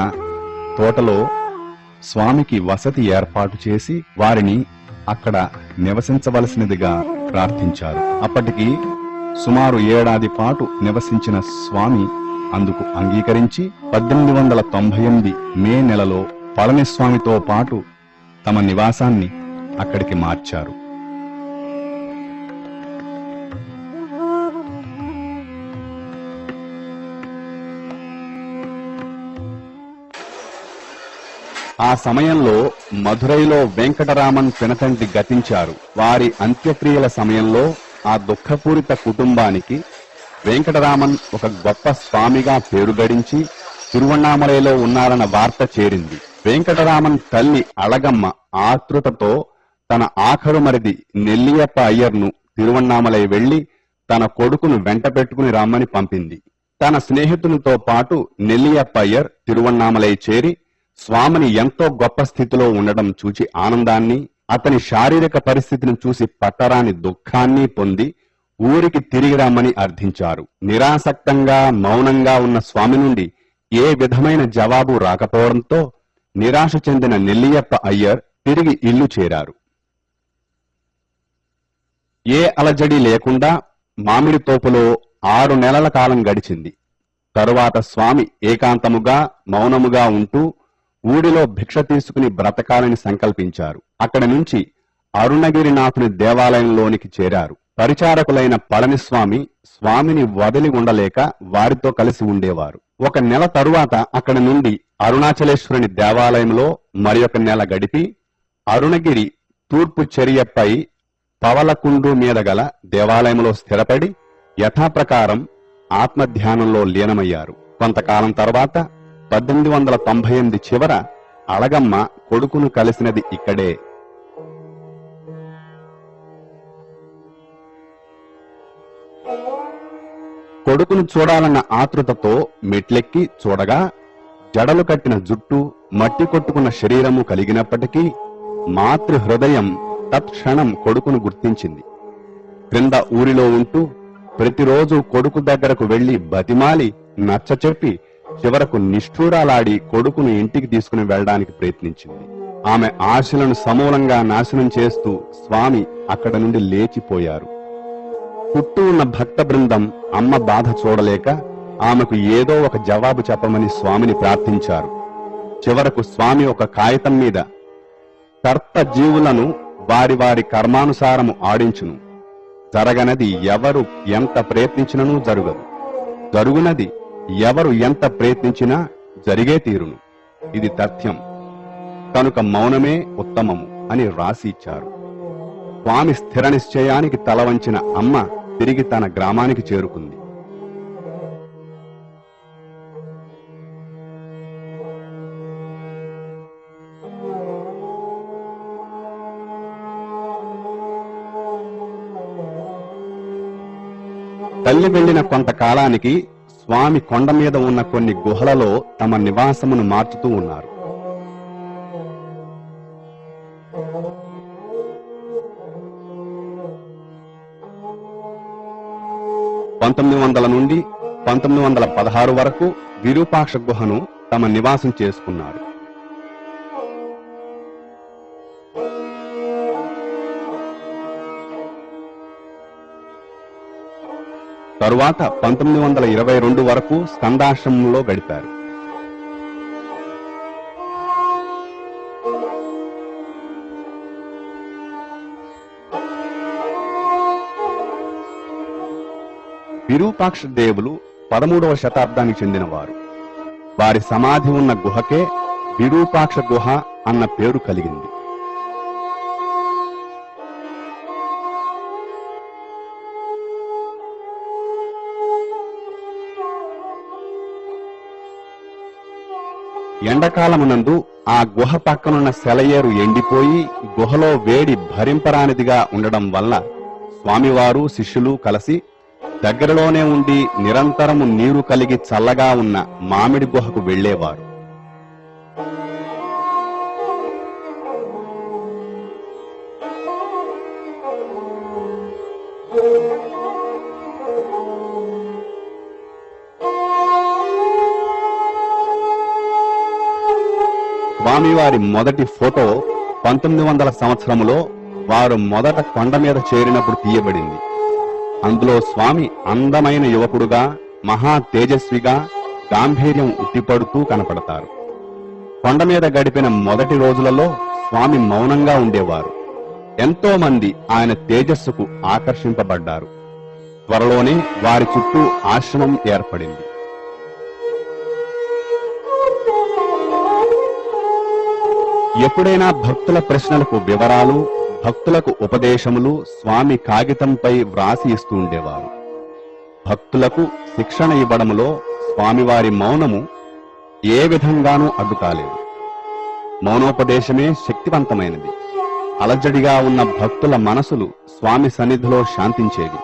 తోటలో స్వామికి వసతి ఏర్పాటు చేసి వారిని అక్కడ నివసించవలసినదిగా ప్రార్థించారు. అప్పటికి సుమారు 1 ఏడాది పాటు నివసించిన స్వామి అందుకు అంగీకరించి 1898 మే నెలలో పళనిస్వామితో పాటు తమ నివాసాన్ని అక్కడికి మార్చారు. ఆ సమయంలో మధురైలో వెంకటరామన్ పినతండ్రి గతించారు. వారి అంత్యక్రియల సమయంలో ఆ దుఃఖపూరిత కుటుంబానికి వెంకటరామన్ ఒక గొప్ప స్వామిగా పేరు గడించి తిరువణ్ణామలలో ఉన్నారన్న వార్త చేరింది. వెంకటరామన్ తల్లి అళగమ్మ ఆతృతతో తన ఆఖరు మరిది నెల్లియప్ప అయ్యర్ను తిరువణ్ణామలై వెళ్లి తన కొడుకును వెంట పెట్టుకుని రమ్మని పంపింది. తన స్నేహితునితో పాటు నెల్లియప్ప అయ్యర్ తిరువణ్ణామలై చేరి స్వామిని ఎంతో గొప్ప స్థితిలో ఉండడం చూచి ఆనందాన్ని, అతని శారీరక పరిస్థితిని చూసి పట్టరాని దుఃఖాన్ని పొంది ఊరికి తిరిగి రమ్మని అర్థించారు. నిరాసక్తంగా మౌనంగా ఉన్న స్వామి నుండి ఏ విధమైన జవాబు రాకపోవడంతో నిరాశ చెందిన నెల్లియప్ప అయ్యర్ తిరిగి ఇల్లు చేరారు. ఏ అలజడి లేకుండా మామిడి తోపులో 6 నెలల కాలం గడిచింది. తరువాత స్వామి ఏకాంతముగా మౌనముగా ఉంటూ ఊరిలో భిక్ష తీసుకుని బ్రతకాలని సంకల్పించారు. అక్కడి నుంచి అరుణగిరినాథుని దేవాలయంలోనికి చేరారు. పరిచారకులైన పళనిస్వామి స్వామిని వదిలి ఉండలేక వారితో కలిసి ఉండేవారు. 1 నెల తరువాత అక్కడి నుండి అరుణాచలేశ్వరుని దేవాలయంలో మరి1 నెల గడిపి అరుణగిరి తూర్పు చర్యపై పవలకుండు మీద గల దేవాలయంలో స్థిరపడి యథాప్రకారం ఆత్మధ్యానంలో లీనమయ్యారు. కొంతకాలం తర్వాత 1898 చివర అళగమ్మ కొడుకును కలిసినది ఇక్కడే. కొడుకును చూడాలన్న ఆతృతతో మెట్లెక్కి చూడగా జడలు కట్టిన జుట్టు, మట్టి కొట్టుకున్న శరీరము కలిగినప్పటికీ మాతృ హృదయం తత్క్షణం కొడుకును గుర్తించింది. క్రింద ఊరిలో ఉంటూ ప్రతిరోజు కొడుకు దగ్గరకు వెళ్లి బతిమాలి నచ్చచెప్పి చివరకు నిష్ఠూరాలాడి కొడుకును ఇంటికి తీసుకుని వెళ్లడానికి ప్రయత్నించింది. ఆమె ఆశలను సమూలంగా నాశనం చేస్తూ స్వామి అక్కడ నుండి లేచిపోయారు. చుట్టూ ఉన్న భక్త బృందం అమ్మ బాధ చూడలేక ఆమెకు ఏదో ఒక జవాబు చెప్పమని స్వామిని ప్రార్థించారు. చివరకు స్వామి ఒక కాగితం మీద కర్త జీవులను వారి వారి కర్మానుసారము ఆడించును, జరగనది ఎవరు ఎంత ప్రయత్నించినను జరుగదు, జరుగునది ఎవరు ఎంత ప్రయత్నించినా జరిగే తీరును, ఇది తథ్యం కనుక మౌనమే ఉత్తమము అని రాసి ఇచ్చారు. స్వామి స్థిర నిశ్చయానికి తల వంచిన అమ్మ తిరిగి తన గ్రామానికి చేరుకుంది. తల్లి వెళ్లిన కొంతకాలానికి స్వామి కొండ మీద ఉన్న కొన్ని గుహలలో తమ నివాసమును మార్చుతూ ఉన్నారు. నుండి 1916 వరకు విరూపాక్ష గుహను తమ నివాసం చేసుకున్నారు. తరువాత 1922 వరకు స్కందాశ్రమంలో గడిపారు. విరూపాక్ష దేవులు 13వ శతాబ్దానికి చెందినవారు. వారి సమాధి ఉన్న గుహకే విరూపాక్ష గుహ అన్న పేరు కలిగింది. ఎండకాలమునందు ఆ గుహ పక్కనున్న సెలయేరు ఎండిపోయి గుహలో వేడి భరింపరానిదిగా ఉండడం వల్ల స్వామివారు శిష్యులు కలిసి దగ్గరలోనే ఉండి నిరంతరము నీరు కలిగి చల్లగా ఉన్న మామిడి గుహకు వెళ్లేవారు. స్వామివారి మొదటి ఫోటో 1900 సంవత్సరములో వారు మొదట కొండ మీద చేరినప్పుడు తీయబడింది. అందులో స్వామి అందమైన యువకుడుగా, మహా తేజస్విగా, గాంభీర్యం ఉట్టిపడుతూ కనపడతారు. కొండ మీద గడిపిన మొదటి రోజులలో స్వామి మౌనంగా ఉండేవారు. ఎంతో మంది ఆయన తేజస్సుకు ఆకర్షింపబడ్డారు. త్వరలోనే వారి చుట్టూ ఆశ్రమం ఏర్పడింది. ఎప్పుడైనా భక్తుల ప్రశ్నలకు వివరాలు, భక్తులకు ఉపదేశములు స్వామి కాగితంపై వ్రాసి ఇస్తూ ఉండేవారు. భక్తులకు శిక్షణ ఇవ్వడములో స్వామివారి మౌనము ఏ విధంగానూ అడ్డుకాలేదు. మౌనోపదేశమే శక్తివంతమైనది. అలజడిగా ఉన్న భక్తుల మనసులు స్వామి సన్నిధిలో శాంతించేవి.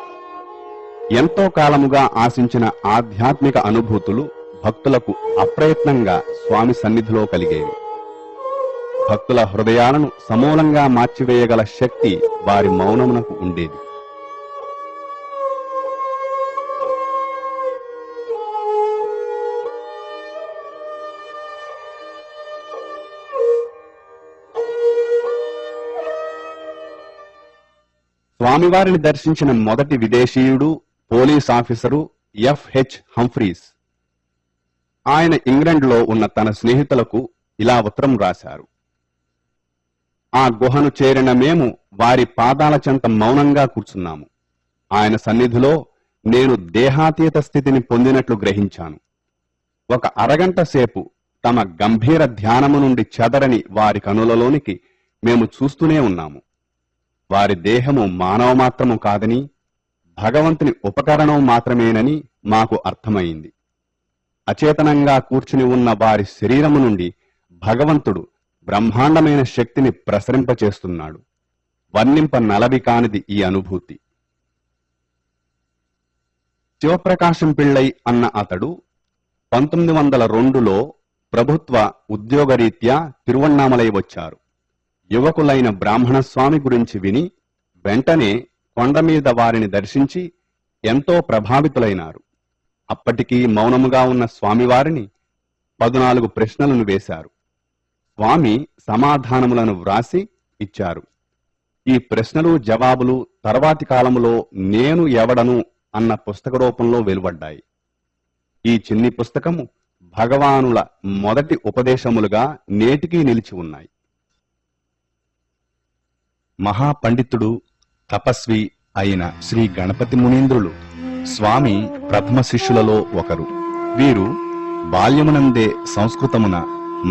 ఎంతో కాలముగా ఆశించిన ఆధ్యాత్మిక అనుభూతులు భక్తులకు అప్రయత్నంగా స్వామి సన్నిధిలో కలిగేవి. భక్తుల హృదయాలను సమూలంగా మార్చివేయగల శక్తి వారి మౌనమునకు ఉండేది. స్వామివారిని దర్శించిన మొదటి విదేశీయుడు పోలీస్ ఆఫీసరు ఎఫ్.హెచ్. హంఫ్రీస్. ఆయన ఇంగ్లండ్లో ఉన్న తన స్నేహితులకు ఇలా ఉత్తరం రాశారు. ఆ గుహను చేరిన మేము వారి పాదాల చెంత మౌనంగా కూర్చున్నాము. ఆయన సన్నిధిలో నేను దేహాతీత స్థితిని పొందినట్లు గ్రహించాను. ఒక అరగంట సేపు తమ గంభీర ధ్యానము నుండి చెదరని వారి కనులలోనికి మేము చూస్తూనే ఉన్నాము. వారి దేహము మానవ మాత్రము కాదని, భగవంతుని ఉపకరణం మాత్రమేనని మాకు అర్థమైంది. అచేతనంగా కూర్చుని ఉన్న వారి శరీరము నుండి భగవంతుడు బ్రహ్మాండమైన శక్తిని ప్రసరింపచేస్తున్నాడు. వర్ణింప నలవి కానిది ఈ అనుభూతి. శివప్రకాశం పిళ్ళై అన్న అతడు 1902లో ప్రభుత్వ ఉద్యోగరీత్యా తిరువణ్ణామలై వచ్చారు. యువకులైన బ్రాహ్మణస్వామి గురించి విని వెంటనే కొండమీద వారిని దర్శించి ఎంతో ప్రభావితులైనారు. అప్పటికీ మౌనముగా ఉన్న స్వామివారిని 14 ప్రశ్నలను వేశారు. స్వామి సమాధానములను వ్రాసి ఇచ్చారు. ఈ ప్రశ్నలు జవాబులు తర్వాతి కాలములో నేను ఎవడను అన్న పుస్తక రూపంలో వెలువడ్డాయి. ఈ చిన్ని పుస్తకము భగవానుల మొదటి ఉపదేశములుగా నేటికీ నిలిచి ఉన్నాయి. మహాపండితుడు, తపస్వి అయిన శ్రీ గణపతి మునీంద్రులు స్వామి ప్రథమ శిష్యులలో ఒకరు. వీరు బాల్యమునందే సంస్కృతమున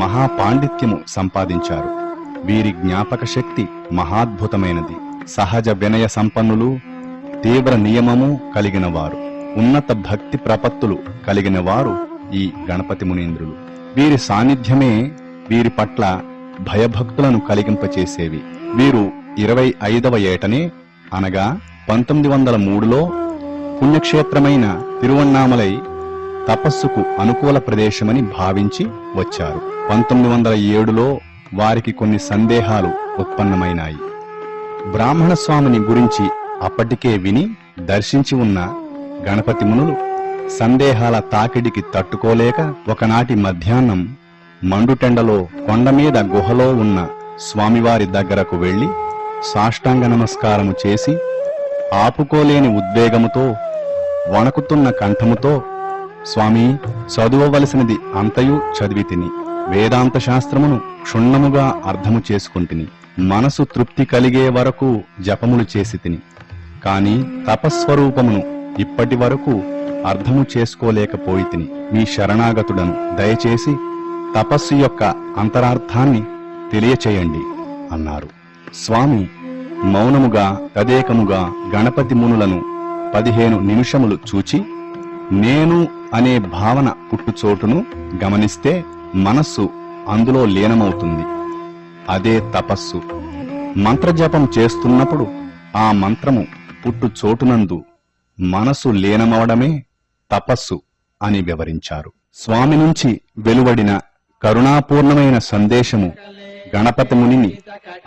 మహాపాండిత్యము సంపాదించారు. వీరి జ్ఞాపక శక్తి మహాద్భుతమైనది. సహజ వినయ సంపన్నులు, తీవ్ర నియమము కలిగిన వారు, ఉన్నత భక్తి ప్రపత్తులు కలిగిన వారు ఈ గణపతి మునీంద్రులు. వీరి సాన్నిధ్యమే వీరి పట్ల భయభక్తులను కలిగింపచేసేవి. వీరు 25వ ఏటనే అనగా 1903లో పుణ్యక్షేత్రమైన తిరువణ్ణామలై తపస్సుకు అనుకూల ప్రదేశమని భావించి వచ్చారు. 1907లో వారికి కొన్ని సందేహాలు ఉత్పన్నమైనాయి. బ్రాహ్మణస్వామిని గురించి అప్పటికే విని దర్శించి ఉన్న గణపతి మునులు సందేహాల తాకిడికి తట్టుకోలేక ఒకనాటి మధ్యాహ్నం మండుటెండలో కొండమీద గుహలో ఉన్న స్వామివారి దగ్గరకు వెళ్లి సాష్టాంగ నమస్కారము చేసి ఆపుకోలేని ఉద్వేగముతో వణకుతున్న కంఠముతో, స్వామి, చదువవలసినది అంతయు చదివి తిని, వేదాంత శాస్త్రమును క్షుణ్ణముగా అర్థము చేసుకుంటుని, మనసు తృప్తి కలిగే వరకు జపములు చేసి తిని, కాని తపస్వరూపమును ఇప్పటి వరకు అర్థము చేసుకోలేకపోయి తిని, మీ శరణాగతుడను, దయచేసి తపస్సు యొక్క అంతరార్థాన్ని తెలియచేయండి అన్నారు. స్వామి మౌనముగా తదేకముగా గణపతి మునులను 15 నిమిషములు చూచి, నేను అనే భావన పుట్టుచోటును గమనిస్తే మనస్సు అందులో లీనమవుతుంది. అదే తపస్సు. మంత్రజపం చేస్తున్నప్పుడు ఆ మంత్రము పుట్టుచోటునందు మనసు లీనమవడమే తపస్సు అని వివరించారు. స్వామి నుంచి వెలువడిన కరుణాపూర్ణమైన సందేశము గణపతి మునిని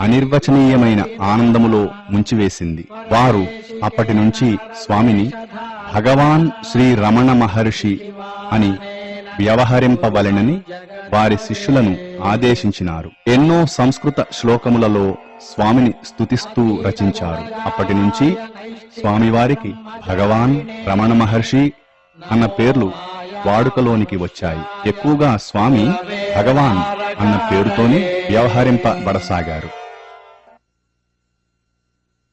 అనిర్వచనీయమైన ఆనందములో ముంచివేసింది. వారు అప్పటి నుంచి స్వామిని భగవాన్ శ్రీ రమణ మహర్షి అని వ్యవహరింపవలెనని వారి శిష్యులను ఆదేశించినారు. ఎన్నో సంస్కృత శ్లోకములలో స్వామిని స్తుతిస్తూ రచించారు. అప్పటి నుంచి స్వామివారికి భగవాన్ రమణ మహర్షి అన్న పేర్లు వాడుకలోనికి వచ్చాయి. ఎక్కువగా స్వామి భగవాన్ అన్న పేరుతోనే వ్యవహరింపబడసాగారు.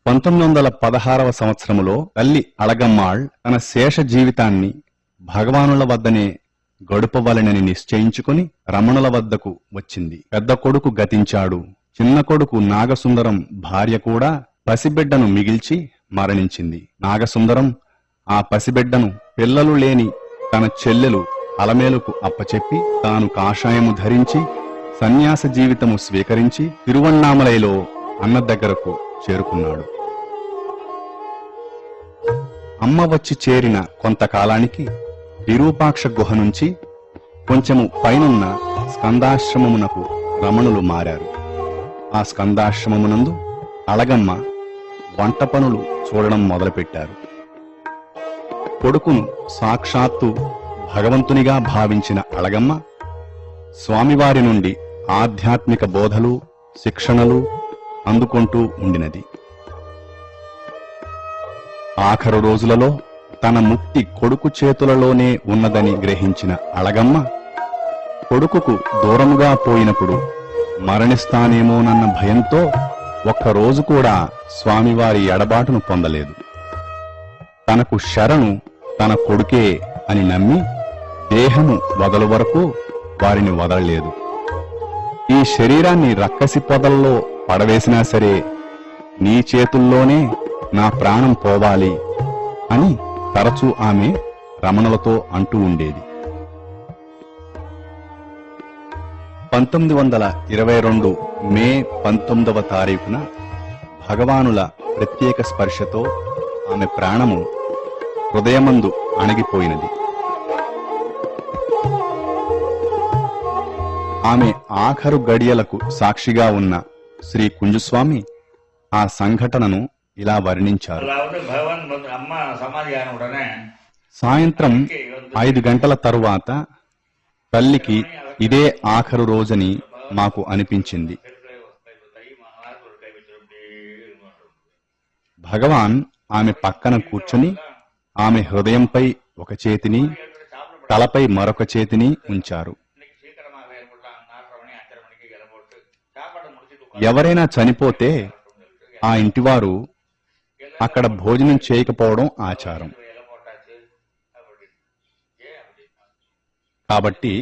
1916వ సంవత్సరములో తల్లి అళగమ్మాళ్ తన శేష జీవితాన్ని భగవానుల వద్దనే గడుపవలెనని నిశ్చయించుకుని రమణుల వద్దకు వచ్చింది. పెద్ద కొడుకు గతించాడు. చిన్న కొడుకు నాగసుందరం భార్య కూడా పసిబిడ్డను మిగిల్చి మరణించింది. నాగసుందరం ఆ పసిబిడ్డను పిల్లలు లేని తన చెల్లెలు అలమేలుకు అప్పచెప్పి తాను కాషాయము ధరించి సన్యాస జీవితము స్వీకరించి తిరువణ్ణామలైలో అన్న దగ్గరకు చేరుకున్నాడు. అమ్మ వచ్చి చేరిన కొంతకాలానికి విరూపాక్ష గుహ నుంచి కొంచెము పైనున్న స్కందాశ్రమమునకు రమణులు మారారు. ఆ స్కందాశ్రమమునందు అళగమ్మ వంట పనులు చూడడం మొదలుపెట్టారు. కొడుకును సాక్షాత్తు భగవంతునిగా భావించిన అళగమ్మ స్వామివారి నుండి ఆధ్యాత్మిక బోధలు శిక్షణలు అందుకుంటూ ఉండినది. ఆఖరు రోజులలో తన ముక్తి కొడుకు చేతులలోనే ఉన్నదని గ్రహించిన అళగమ్మ కొడుకుకు దూరముగా పోయినప్పుడు మరణిస్తానేమోనన్న భయంతో ఒక్కరోజు కూడా స్వామివారి ఎడబాటును పొందలేదు. తనకు శరణు తన కొడుకే అని నమ్మి దేహము వదలు వరకు వారిని వదలలేదు. ఈ శరీరాన్ని రక్కసి పొదల్లో పడవేసినా సరే నీ చేతుల్లోనే నా ప్రాణం పోవాలి అని తరచూ ఆమె రమణులతో అంటూ ఉండేది. 1922 మే 19వ తారీఖున భగవానుల ప్రత్యేక స్పర్శతో ఆమె ప్రాణము హృదయమందు అణగిపోయినది. ఆమె ఆఖరు గడియలకు సాక్షిగా ఉన్న శ్రీ కుంజుస్వామి ఆ సంఘటనను ఇలా వర్ణించారు. సాయంత్రం 5 గంటల తరువాత తల్లికి ఇదే ఆఖరు రోజని మాకు అనిపించింది. భగవాన్ ఆమె పక్కన కూర్చుని ఆమె హృదయంపై ఒక చేతిని తలపై మరొక చేతిని ఉంచారు. ఎవరైనా చనిపోతే ఆ ఇంటివారు అక్కడ భోజనం చేయకపోవడం ఆచారం. కాబట్టి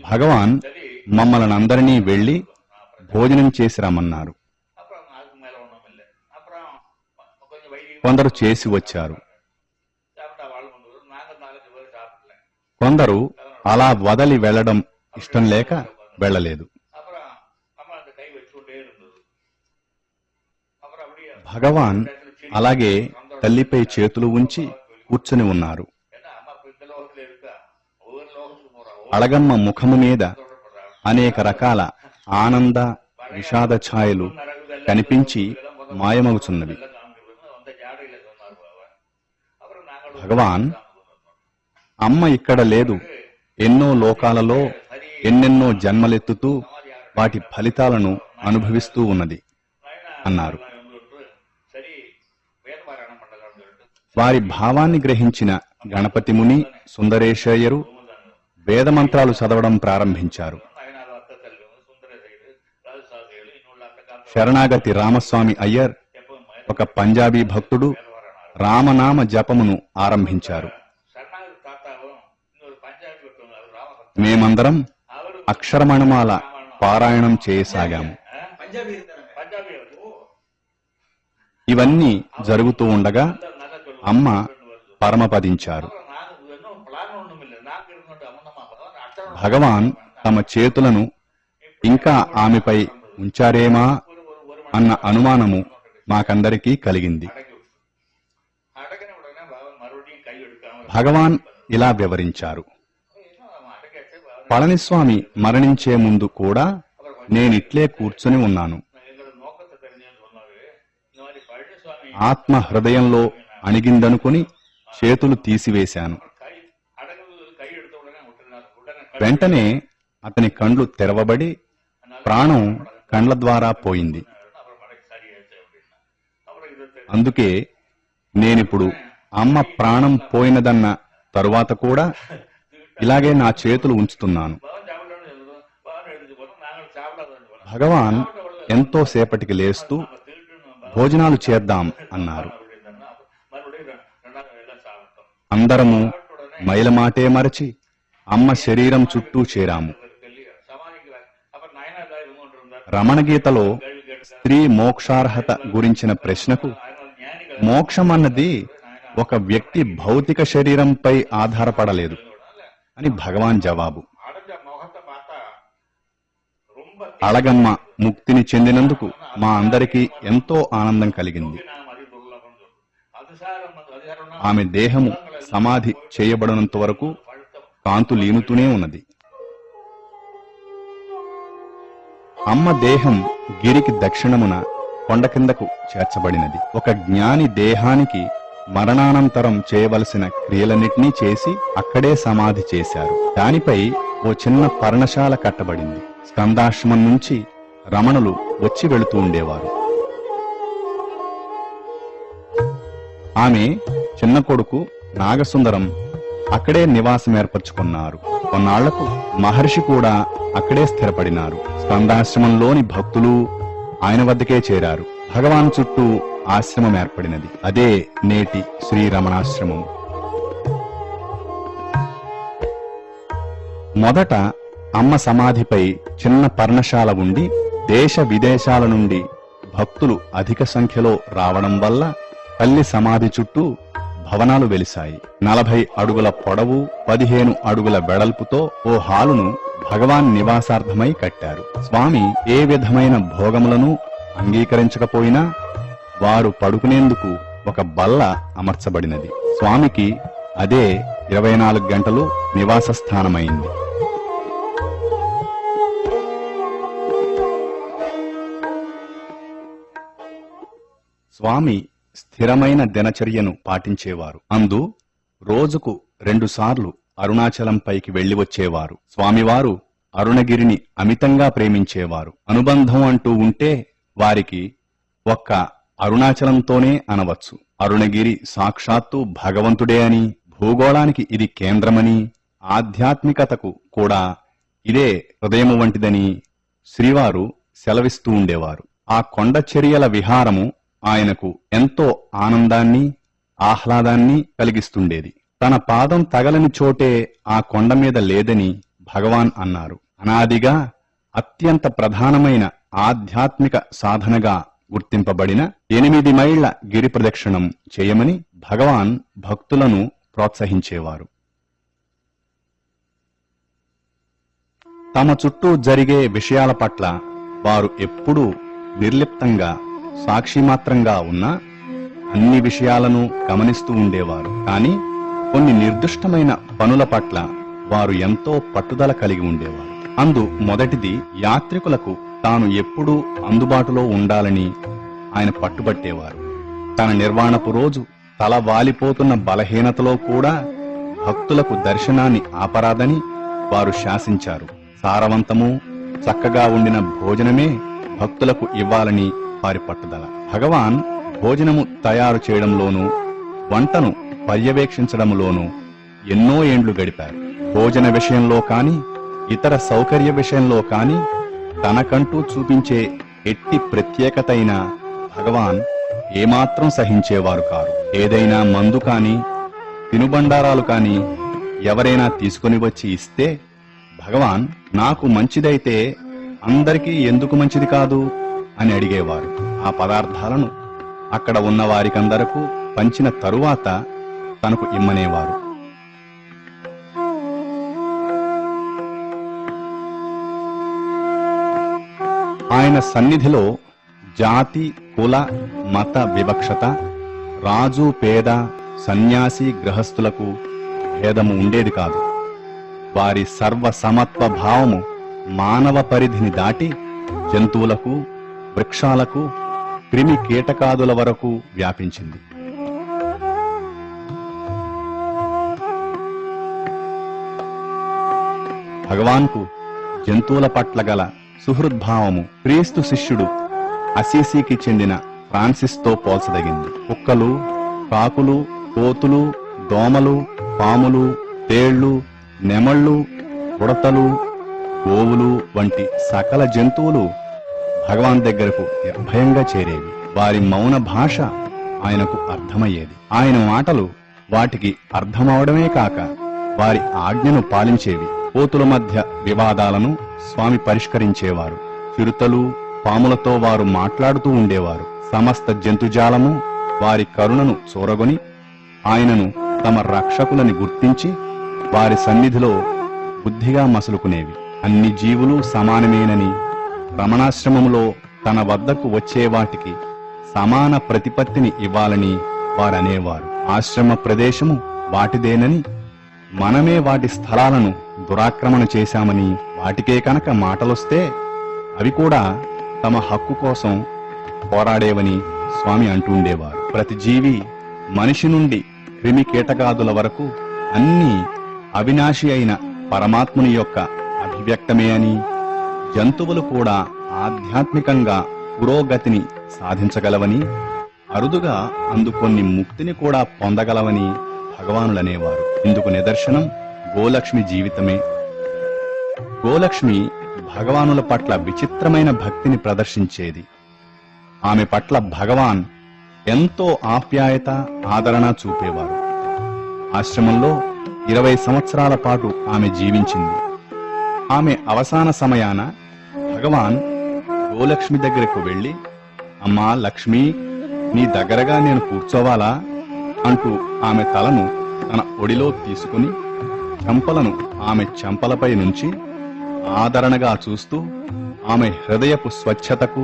భగవాన్ మమ్మల్నందరినీ వెళ్లి భోజనం చేసి రమ్మన్నారు. కొందరు చేసి వచ్చారు. కొందరు అలా వదలి వెళ్లడం ఇష్టం లేక వెళ్లలేదు. భగవాన్ అలాగే తల్లిపై చేతులు ఉంచి కూర్చుని ఉన్నారు. అళగమ్మ ముఖము మీద అనేక రకాల ఆనంద విషాద ఛాయలు కనిపించి మాయమవుతున్నవి. భగవాన్ అమ్మ ఇక్కడ లేదు, ఎన్నో లోకాలలో ఎన్నెన్నో జన్మలెత్తుతూ వాటి ఫలితాలను అనుభవిస్తూ ఉన్నది అన్నారు. వారి భావాన్ని గ్రహించిన గణపతి ముని సుందరేశయ్యరు వేదమంత్రాలు చదవడం ప్రారంభించారు. శరణాగతి రామస్వామి అయ్యర్ ఒక పంజాబీ భక్తుడు రామనామ జపమును ఆరంభించారు. మేమందరం అక్షరమణమాల పారాయణం చేయసాగాము. ఇవన్నీ జరుగుతూ ఉండగా అమ్మ పరమపదించారు. భగవాన్ తమ చేతులను ఇంకా ఆమెపై ఉంచారేమా అన్న అనుమానము మాకందరికీ కలిగింది. భగవాన్ ఇలా వివరించారు. పళనిస్వామి మరణించే ముందు కూడా నేనిట్లే కూర్చుని ఉన్నాను. ఆత్మ హృదయంలో అణిగిందనుకుని చేతులు తీసివేశాను. వెంటనే అతని కండ్లు తెరవబడి ప్రాణం కండ్ల ద్వారా పోయింది. అందుకే నేనిప్పుడు అమ్మ ప్రాణం పోయినదన్న తరువాత కూడా ఇలాగే నా చేతులు ఉంచుతున్నాను. భగవాన్ ఎంతో సేపటికి లేస్తూ భోజనాలు చేద్దాం అన్నారు. అందరము మైలమాటే మరచి అమ్మ శరీరం చుట్టూ చేరాము. రమణగీతలో స్త్రీ మోక్షార్హత గురించిన ప్రశ్నకు మోక్షమన్నది ఒక వ్యక్తి భౌతిక శరీరంపై ఆధారపడలేదు అని భగవాన్ జవాబు. అళగమ్మ ముక్తిని చెందినందుకు మా అందరికీ ఎంతో ఆనందం కలిగింది. ఆమె దేహము సమాధి చేయబడినంత వరకు కాంతులీనుతూనే ఉన్నది. అమ్మ దేహం గిరికి దక్షిణమున కొండ కిందకు చేర్చబడినది. ఒక జ్ఞాని దేహానికి మరణానంతరం చేయవలసిన క్రియలన్నిటినీ చేసి అక్కడే సమాధి చేశారు. దానిపై ఓ చిన్న పర్ణశాల కట్టబడింది. స్కందాశ్రమం నుంచి రమణులు వచ్చి వెళుతూ ఉండేవారు. ఆమె చిన్న కొడుకు నాగసుందరం అక్కడే నివాసం ఏర్పరచుకున్నారు. కొన్నాళ్లకు మహర్షి కూడా అక్కడే స్థిరపడినారు. స్కందాశ్రమంలోని భక్తులు ఆయన వద్దకే చేరారు. భగవాన్ చుట్టూ ఆశ్రమం ఏర్పడినది. అదే నేటి శ్రీరమణాశ్రమం. మొదట అమ్మ సమాధిపై చిన్న పర్ణశాల ఉండి దేశ విదేశాల నుండి భక్తులు అధిక సంఖ్యలో రావడం వల్ల తల్లి సమాధి చుట్టూ భవనాలు వెలిశాయి. 40 అడుగుల పొడవు, 15 అడుగుల వెడల్పుతో ఓ హాలును భగవాన్ నివాసార్థమై కట్టారు. స్వామి ఏ విధమైన భోగములను అంగీకరించకపోయినా వారు పడుకునేందుకు ఒక బల్ల అమర్చబడినది. స్వామికి అదే 24 గంటలు నివాస స్థానమైంది. స్వామి స్థిరమైన దినచర్యను పాటించేవారు. అందు రోజుకు 2 సార్లు అరుణాచలంపైకి వెళ్లి వచ్చేవారు. స్వామివారు అరుణగిరిని అమితంగా ప్రేమించేవారు. అనుబంధం అంటూ ఉంటే వారికి ఒక్క అరుణాచలంతోనే అనవచ్చు. అరుణగిరి సాక్షాత్తు భగవంతుడే అని, భూగోళానికి ఇది కేంద్రమని, ఆధ్యాత్మికతకు కూడా ఇదే హృదయము వంటిదని శ్రీవారు సెలవిస్తూ ఉండేవారు. ఆ కొండచర్యల విహారము ఆయనకు ఎంతో ఆనందాన్ని, ఆహ్లాదాన్ని కలిగిస్తుండేది. తన పాదం తగలని చోటే ఆ కొండ మీద లేదని భగవాన్ అన్నారు. అనాదిగా అత్యంత ప్రధానమైన ఆధ్యాత్మిక సాధనగా గుర్తింపబడిన 8 మైళ్ల గిరి ప్రదక్షిణం చేయమని భగవాన్ భక్తులను ప్రోత్సహించేవారు. తమ చుట్టూ జరిగే విషయాల పట్ల వారు ఎప్పుడూ నిర్లిప్తంగా, సాక్షిమాత్రంగా ఉన్నా అన్ని విషయాలను గమనిస్తూ ఉండేవారు. కాని కొన్ని నిర్దిష్టమైన పనుల పట్ల వారు ఎంతో పట్టుదల కలిగి ఉండేవారు. అందు మొదటిది యాత్రికులకు తాను ఎప్పుడూ అందుబాటులో ఉండాలని ఆయన పట్టుబట్టేవారు. తన నిర్వాణపు రోజు తల వాలిపోతున్న బలహీనతలో కూడా భక్తులకు దర్శనాన్ని ఆపరాదని వారు శాసించారు. సారవంతము, చక్కగా ఉండిన భోజనమే భక్తులకు ఇవ్వాలని వారి పట్టుదల. భగవాన్ భోజనము తయారు చేయడంలోనూ వంటను పర్యవేక్షించడంలోనూ ఎన్నో ఏండ్లు గడిపారు. భోజన విషయంలో కాని, ఇతర సౌకర్య విషయంలో కాని తనకంటూ చూపించే ఎట్టి ప్రత్యేకతైన భగవాన్ ఏమాత్రం సహించేవారు కారు. ఏదైనా మందు కాని, తినుబండారాలు కాని ఎవరైనా తీసుకుని వచ్చి ఇస్తే భగవాన్ నాకు మంచిదైతే అందరికీ ఎందుకు మంచిది కాదు అని అడిగేవారు. ఆ పదార్థాలను అక్కడ ఉన్న వారికందరకు పంచిన తరువాత తనకు ఇమ్మనేవారు. ఆయన సన్నిధిలో జాతి, కుల, మత వివక్షత, రాజు, పేద, సన్యాసి, గృహస్థులకు భేదము ఉండేది కాదు. వారి సర్వసమత్వ భావము మానవ పరిధిని దాటి జంతువులకు, వృక్షాలకు, క్రిమి కీటకాదుల వరకు వ్యాపించింది. భగవాన్కు జంతువుల పట్ల గల సుహృద్భావము క్రీస్తు శిష్యుడు అసీసీకి చెందిన ఫ్రాన్సిస్తో పోల్చదగింది. కుక్కలు, కాకులు, కోతులు, దోమలు, పాములు, తేళ్లు, నెమళ్లు, ఉడతలు, గోవులు వంటి సకల జంతువులు భగవాన్ దగ్గరకు నిర్భయంగా చేరేవి. వారి మౌన భాష ఆయనకు అర్థమయ్యేది. ఆయన మాటలు వాటికి అర్థమవడమే కాక వారి ఆజ్ఞను పాలించేవి. కోతుల మధ్య వివాదాలను స్వామి పరిష్కరించేవారు. చిరుతలు, పాములతో వారు మాట్లాడుతూ ఉండేవారు. సమస్త జంతుజాలము వారి కరుణను చూరగొని ఆయనను తమ రక్షకులని గుర్తించి వారి సన్నిధిలో బుద్ధిగా మసులుకునేవి. అన్ని జీవులు సమానమేనని, రమణాశ్రమంలో తన వద్దకు వచ్చే వాటికి సమాన ప్రతిపత్తిని ఇవ్వాలని వారనేవారు. ఆశ్రమ ప్రదేశము వాటిదేనని, మనమే వాటి స్థలాలను దురాక్రమణ చేశామని, వాటికే కనుక మాటలొస్తే అవి కూడా తమ హక్కు కోసం పోరాడేవని స్వామి అంటుండేవారు. ప్రతి జీవి, మనిషి నుండి క్రిమి కీటకాదుల వరకు అన్నీ అవినాశి అయిన పరమాత్ముని యొక్క అభివ్యక్తమే అని, జంతువులు కూడా ఆధ్యాత్మికంగా పురోగతిని సాధించగలవని, అరుదుగా అందుకొన్ని ముక్తిని కూడా పొందగలవని భగవానులనేవారు. ఇందుకు నిదర్శనం గోలక్ష్మి జీవితమే. గోలక్ష్మి భగవానుల పట్ల విచిత్రమైన భక్తిని ప్రదర్శించేది. ఆమె పట్ల భగవాన్ ఎంతో ఆప్యాయత, ఆదరణ చూపేవారు. ఆశ్రమంలో 20 సంవత్సరాల పాటు ఆమె జీవించింది. ఆమె అవసాన సమయాన భగవాన్ గోలక్ష్మి దగ్గరకు వెళ్లి, అమ్మా లక్ష్మి, నీ దగ్గరగా నేను కూర్చోవాలా అంటూ ఆమె తలను తన ఒడిలో తీసుకుని చెంపలను ఆమె చెంపలపై నుంచి ఆదరణగా చూస్తూ ఆమె హృదయపు స్వచ్ఛతకు,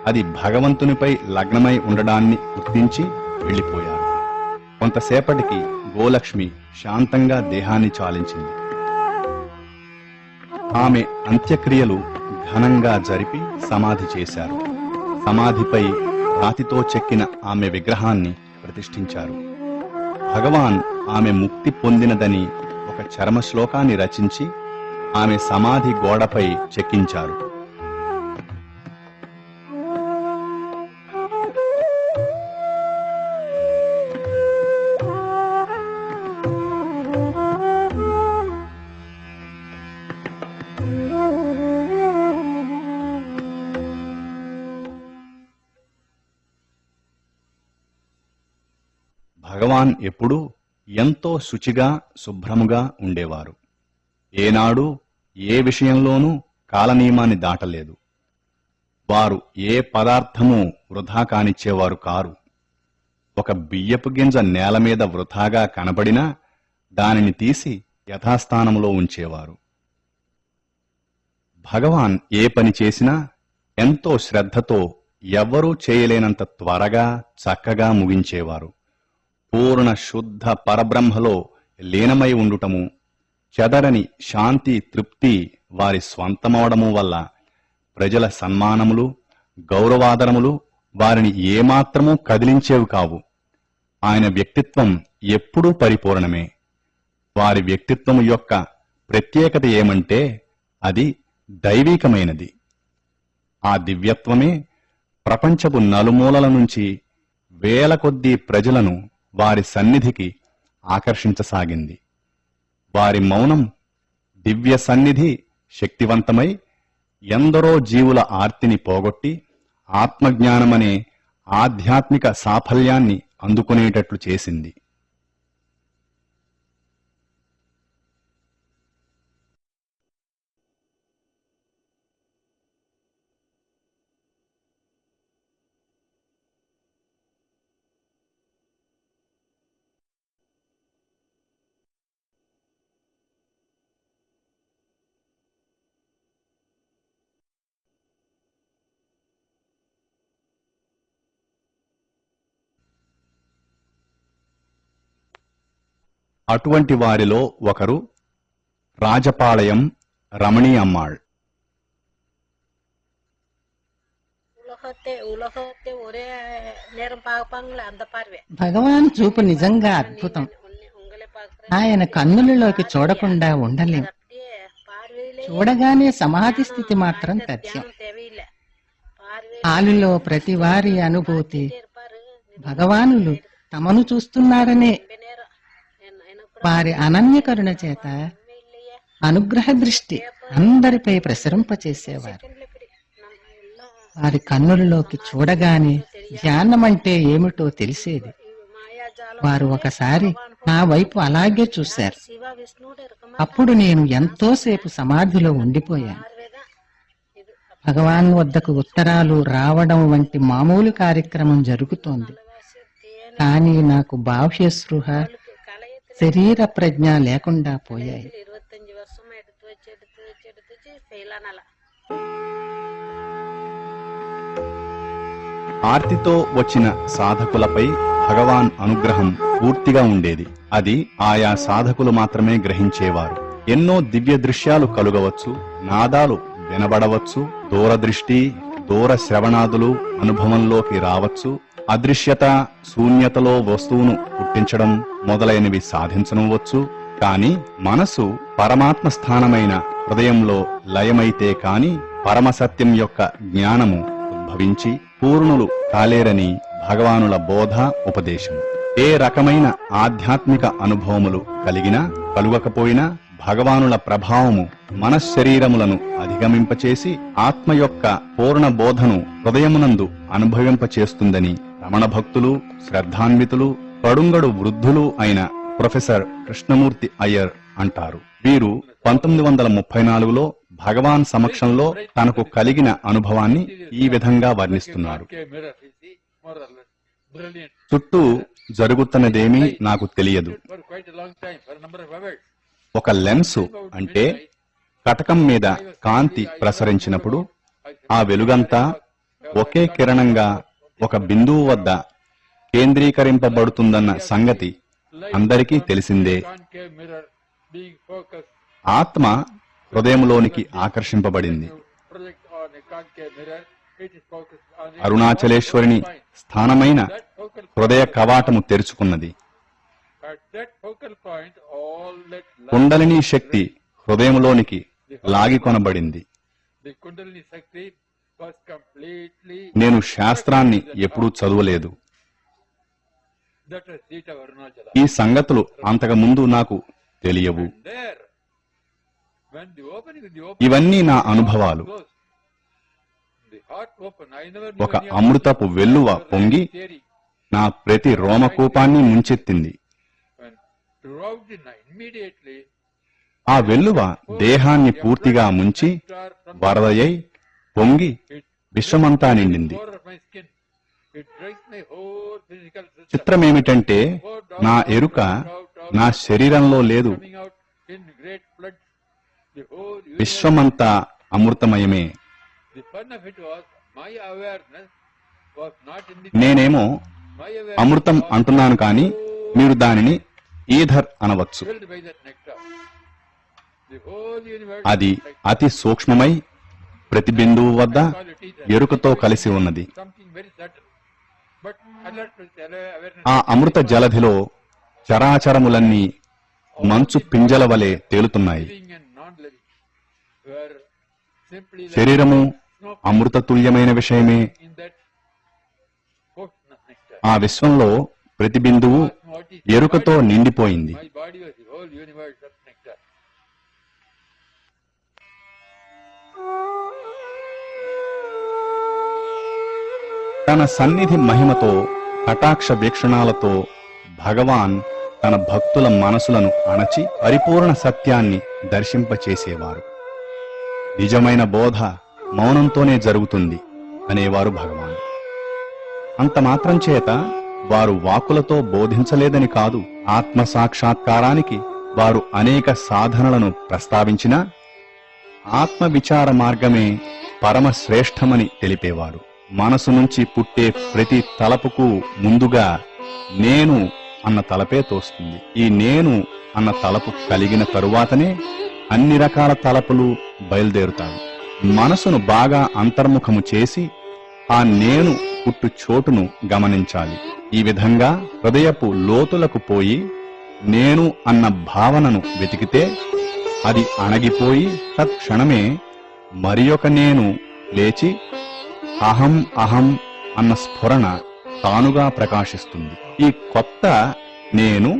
అది భగవంతునిపై లగ్నమై ఉండడాన్ని గుర్తించి వెళ్లిపోయారు. కొంతసేపటికి గోలక్ష్మి శాంతంగా దేహాన్ని చాలించింది. ఆమె అంత్యక్రియలు ఘనంగా జరిపి సమాధి చేశారు. సమాధిపై రాతితో చెక్కిన ఆమె విగ్రహాన్ని ప్రతిష్ఠించారు. భగవాన్ ఆమె ముక్తి పొందినదని ఒక చరమ శ్లోకాన్ని రచించి ఆమె సమాధి గోడపై చెక్కించారు. భగవాన్ ఎప్పుడూ ఎంతో శుచిగా, శుభ్రముగా ఉండేవారు. ఏనాడు ఏ విషయంలోనూ కాలనియమాన్ని దాటలేదు. వారు ఏ పదార్థమూ వృధా కానిచ్చేవారు కారు. ఒక బియ్యపు గింజ నేల మీద వృథాగా కనబడినా దానిని తీసి యథాస్థానంలో ఉంచేవారు. భగవాన్ ఏ పని చేసినా ఎంతో శ్రద్ధతో, ఎవ్వరూ చేయలేనంత త్వరగా, చక్కగా ముగించేవారు. పూర్ణ శుద్ధ పరబ్రహ్మలో లీనమై ఉండుటము, చెదరని శాంతి, తృప్తి వారి స్వంతమవడము వల్ల ప్రజల సన్మానములు, గౌరవాదరములు వారిని ఏమాత్రమూ కదిలించేవి కావు. ఆయన వ్యక్తిత్వం ఎప్పుడూ పరిపూర్ణమే. వారి వ్యక్తిత్వము యొక్క ప్రత్యేకత ఏమంటే అది దైవీకమైనది. ఆ దివ్యత్వమే ప్రపంచపు నలుమూలల నుంచి వేల కొద్దీ ప్రజలను వారి సన్నిధికి ఆకర్షించసాగింది. వారి మౌనం, దివ్య సన్నిధి శక్తివంతమై ఎందరో జీవుల ఆర్తిని పోగొట్టి ఆత్మజ్ఞానమనే ఆధ్యాత్మిక సాఫల్యాన్ని అందుకునేటట్లు చేసింది. అటువంటి వారిలో ఒకరు రాజపాళయం రమణీ అమ్మాళ్. భగవాన్ చూపు నిజంగా అద్భుతం. ఆయన కన్నులలోకి చూడకుండా ఉండలేం. చూడగానే సమాధి స్థితి మాత్రం తథ్యం. హాలులో ప్రతి వారి అనుభూతి భగవానులు తమను చూస్తున్నారనే. వారి అనన్య కరుణ చేత అనుగ్రహ దృష్టి అందరిపై ప్రసరింపచేసేవారు. వారి కన్నులలోకి చూడగానే ధ్యానమంటే ఏమిటో తెలిసేది. వారు ఒకసారి నా వైపు అలాగే చూశారు. అప్పుడు నేను ఎంతోసేపు సమాధిలో ఉండిపోయాను. భగవాన్ వద్దకు ఉత్తరాలు రావడం వంటి మామూలు కార్యక్రమం జరుగుతోంది. కానీ నాకు బాహ్య స్పృహ, శరీర ప్రజ్ఞ లేకుండా పోయాయి. ఆర్తితో వచ్చిన సాధకులపై భగవాన్ అనుగ్రహం పూర్తిగా ఉండేది. అది ఆయా సాధకులు మాత్రమే గ్రహించేవారు. ఎన్నో దివ్య దృశ్యాలు కలుగవచ్చు, నాదాలు వినబడవచ్చు, దూరదృష్టి, దూర శ్రవణాదులు అనుభవంలోకి రావచ్చు, అదృశ్యత, శూన్యతలో వస్తువును పుట్టించడం మొదలైనవి సాధించనవచ్చు. కాని మనసు పరమాత్మ స్థానమైన హృదయంలో లయమైతే కాని పరమసత్యం యొక్క జ్ఞానము ఉద్భవించి పూర్ణులు కాలేరని భగవానుల బోధ, ఉపదేశం. ఏ రకమైన ఆధ్యాత్మిక అనుభవములు కలిగినా కలుగకపోయినా భగవానుల ప్రభావము మనశ్శరీరములను అధిగమింపచేసి ఆత్మ యొక్క పూర్ణ బోధను హృదయమునందు అనుభవింపచేస్తుందని రమణ భక్తులు, శ్రద్ధాన్వితులు, కడుంగడు వృద్ధులు అయిన ప్రొఫెసర్ కృష్ణమూర్తి అయ్యర్ అంటారు. వీరు 1934లో భగవాన్ సమక్షంలో తనకు కలిగిన అనుభవాన్ని ఈ విధంగా వర్ణిస్తున్నారు. చుట్టూ జరుగుతున్నదేమీ నాకు తెలియదు. ఒక లెన్సు అంటే కటకం మీద కాంతి ప్రసరించినప్పుడు ఆ వెలుగంతా ఒకే కిరణంగా ఒక బిందువు వద్ద కేంద్రీకరింపబడుతుందన్న సంగతి అందరికీ తెలిసిందే. ఆత్మ హృదయంలోనికి ఆకర్షింపబడింది. అరుణాచలేశ్వరిని స్థానమైన హృదయ కవాటము తెరుచుకున్నది. కుండలిని శక్తి హృదయంలోనికి లాగికొనబడింది. నేను శాస్త్రాన్ని ఎప్పుడూ చదవలేదు. ఈ సంగతులు అంతకుముందు నాకు తెలియవు. ఇవన్నీ నా అనుభవాలు. ఒక అమృతపు వెల్లువ పొంగి నా ప్రతి రోమకూపాన్ని ముంచెత్తింది. ఆ వెల్లువ దేహాన్ని పూర్తిగా ముంచి వరదయై పొంగి విశ్వమంతా నిండింది. చిత్రమేమిటంటే నా ఎరుక నా శరీరంలో లేదు. విశ్వమంతా అమృతమయమే. నేనేమో అమృతం అంటున్నాను కాని మీరు దానిని ఈథర్ అనవచ్చు. అది అతి సూక్ష్మమై ప్రతి బిందువు వద్ద ఎరుకతో కలిసి ఉన్నది. ఆ అమృత జలధిలో చరాచరములన్నీ మంచు పింజల వలె తేలుతున్నాయి. శరీరము అమృతతుల్యమైన విషయమే. ఆ విశ్వంలో ప్రతి బిందువు ఎరుకతో నిండిపోయింది. తన సన్నిధి మహిమతో, కటాక్ష వీక్షణాలతో భగవాన్ తన భక్తుల మనసులను అణచి పరిపూర్ణ సత్యాన్ని దర్శింపచేసేవారు. నిజమైన బోధ మౌనంతోనే జరుగుతుంది అనేవారు భగవాన్. అంత మాత్రం చేత వారు వాక్కులతో బోధించలేదని కాదు. ఆత్మ సాక్షాత్కారానికి వారు అనేక సాధనలను ప్రస్తావించినా ఆత్మ విచార మార్గమే పరమ శ్రేష్టమని తెలిపేవారు. మనసు నుంచి పుట్టే ప్రతి తలపుకు ముందుగా నేను అన్న తలపే తోస్తుంది. ఈ నేను అన్న తలపు కలిగిన తరువాతనే అన్ని రకాల తలపులు బయలుదేరుతాయి. మనసును బాగా అంతర్ముఖము చేసి ఆ నేను పుట్టు చోటును గమనించాలి. ఈ విధంగా హృదయపు లోతులకు పోయి నేను అన్న భావనను వెతికితే అది అణగిపోయి తత్క్షణమే మరి ఒక నేను లేచి అహం అహం అన్న స్ఫురణ తానుగా ప్రకాశిస్తుంది. ఈ కొత్త నేను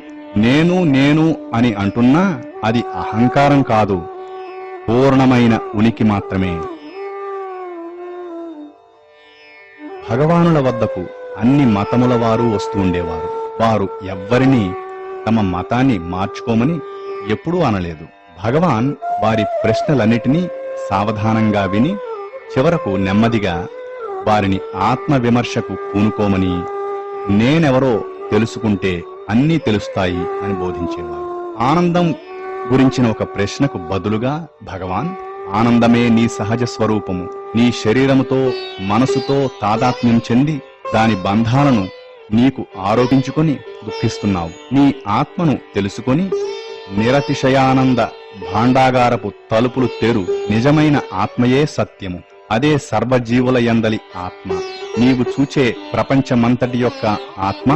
నేను నేను అని అంటున్నా అది అహంకారం కాదు, పూర్ణమైన ఉనికి మాత్రమే. భగవానుల వద్దకు అన్ని మతముల వారు వస్తూ ఉండేవారు. వారు ఎవ్వరినీ తమ మతాన్ని మార్చుకోమని ఎప్పుడూ అనలేదు. భగవాన్ వారి ప్రశ్నలన్నిటినీ సావధానంగా విని చివరకు నెమ్మదిగా వారిని ఆత్మవిమర్శకు పూనుకోమని, నేనెవరో తెలుసుకుంటే అన్నీ తెలుస్తాయి అని బోధించేవారు. ఆనందం గురించిన ఒక ప్రశ్నకు బదులుగా భగవాన్, ఆనందమే నీ సహజ స్వరూపము. నీ శరీరముతో మనసుతో తాదాత్మ్యం చెంది దాని బంధాలను నీకు ఆరోపించుకొని దుఃఖిస్తున్నావు. నీ ఆత్మను తెలుసుకొని నిరతిశయానంద భాండాగారపు తలుపులు తెరు. నిజమైన ఆత్మయే సత్యము. అదే సర్వజీవుల యందలి ఆత్మ. నీవు చూచే ప్రపంచమంతటి యొక్క ఆత్మ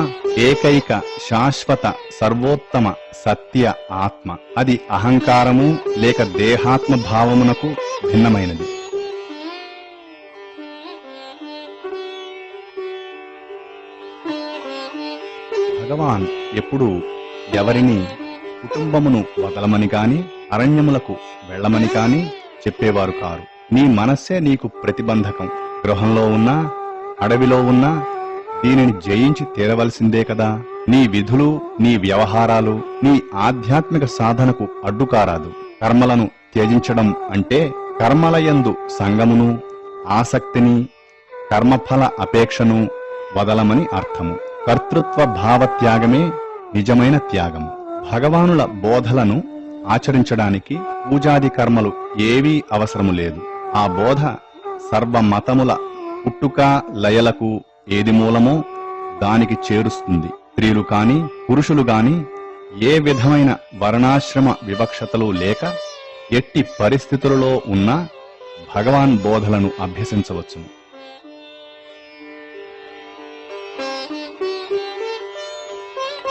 ఏకైక శాశ్వత సర్వోత్తమ సత్య ఆత్మ. అది అహంకారము లేక దేహాత్మ భావమునకు భిన్నమైనది. భగవాన్ ఎప్పుడూ ఎవరిని కుటుంబమును వదలమని కాని అరణ్యములకు వెళ్లమని కాని చెప్పేవారు కారు. నీ మనస్సే నీకు ప్రతిబంధకం. గృహంలో ఉన్నా అడవిలో ఉన్నా దీనిని జయించి తీరవలసిందే కదా. నీ విధులు నీ వ్యవహారాలు నీ ఆధ్యాత్మిక సాధనకు అడ్డుకారాదు. కర్మలను త్యజించడం అంటే కర్మలయందు సంగమును ఆసక్తిని కర్మఫల అపేక్షను వదలమని అర్థము. కర్తృత్వ భావత్యాగమే నిజమైన త్యాగము. భగవానుల బోధలను ఆచరించడానికి పూజాది కర్మలు ఏవీ అవసరము లేదు. ఆ బోధ సర్వమతముల పుట్టుక లయలకు ఏది మూలమో దానికి చేరుస్తుంది. స్త్రీలు కాని పురుషులు గాని ఏ విధమైన వర్ణాశ్రమ వివక్షతలు లేక ఎట్టి పరిస్థితులలో ఉన్నా భగవాన్ బోధలను అభ్యసించవచ్చును.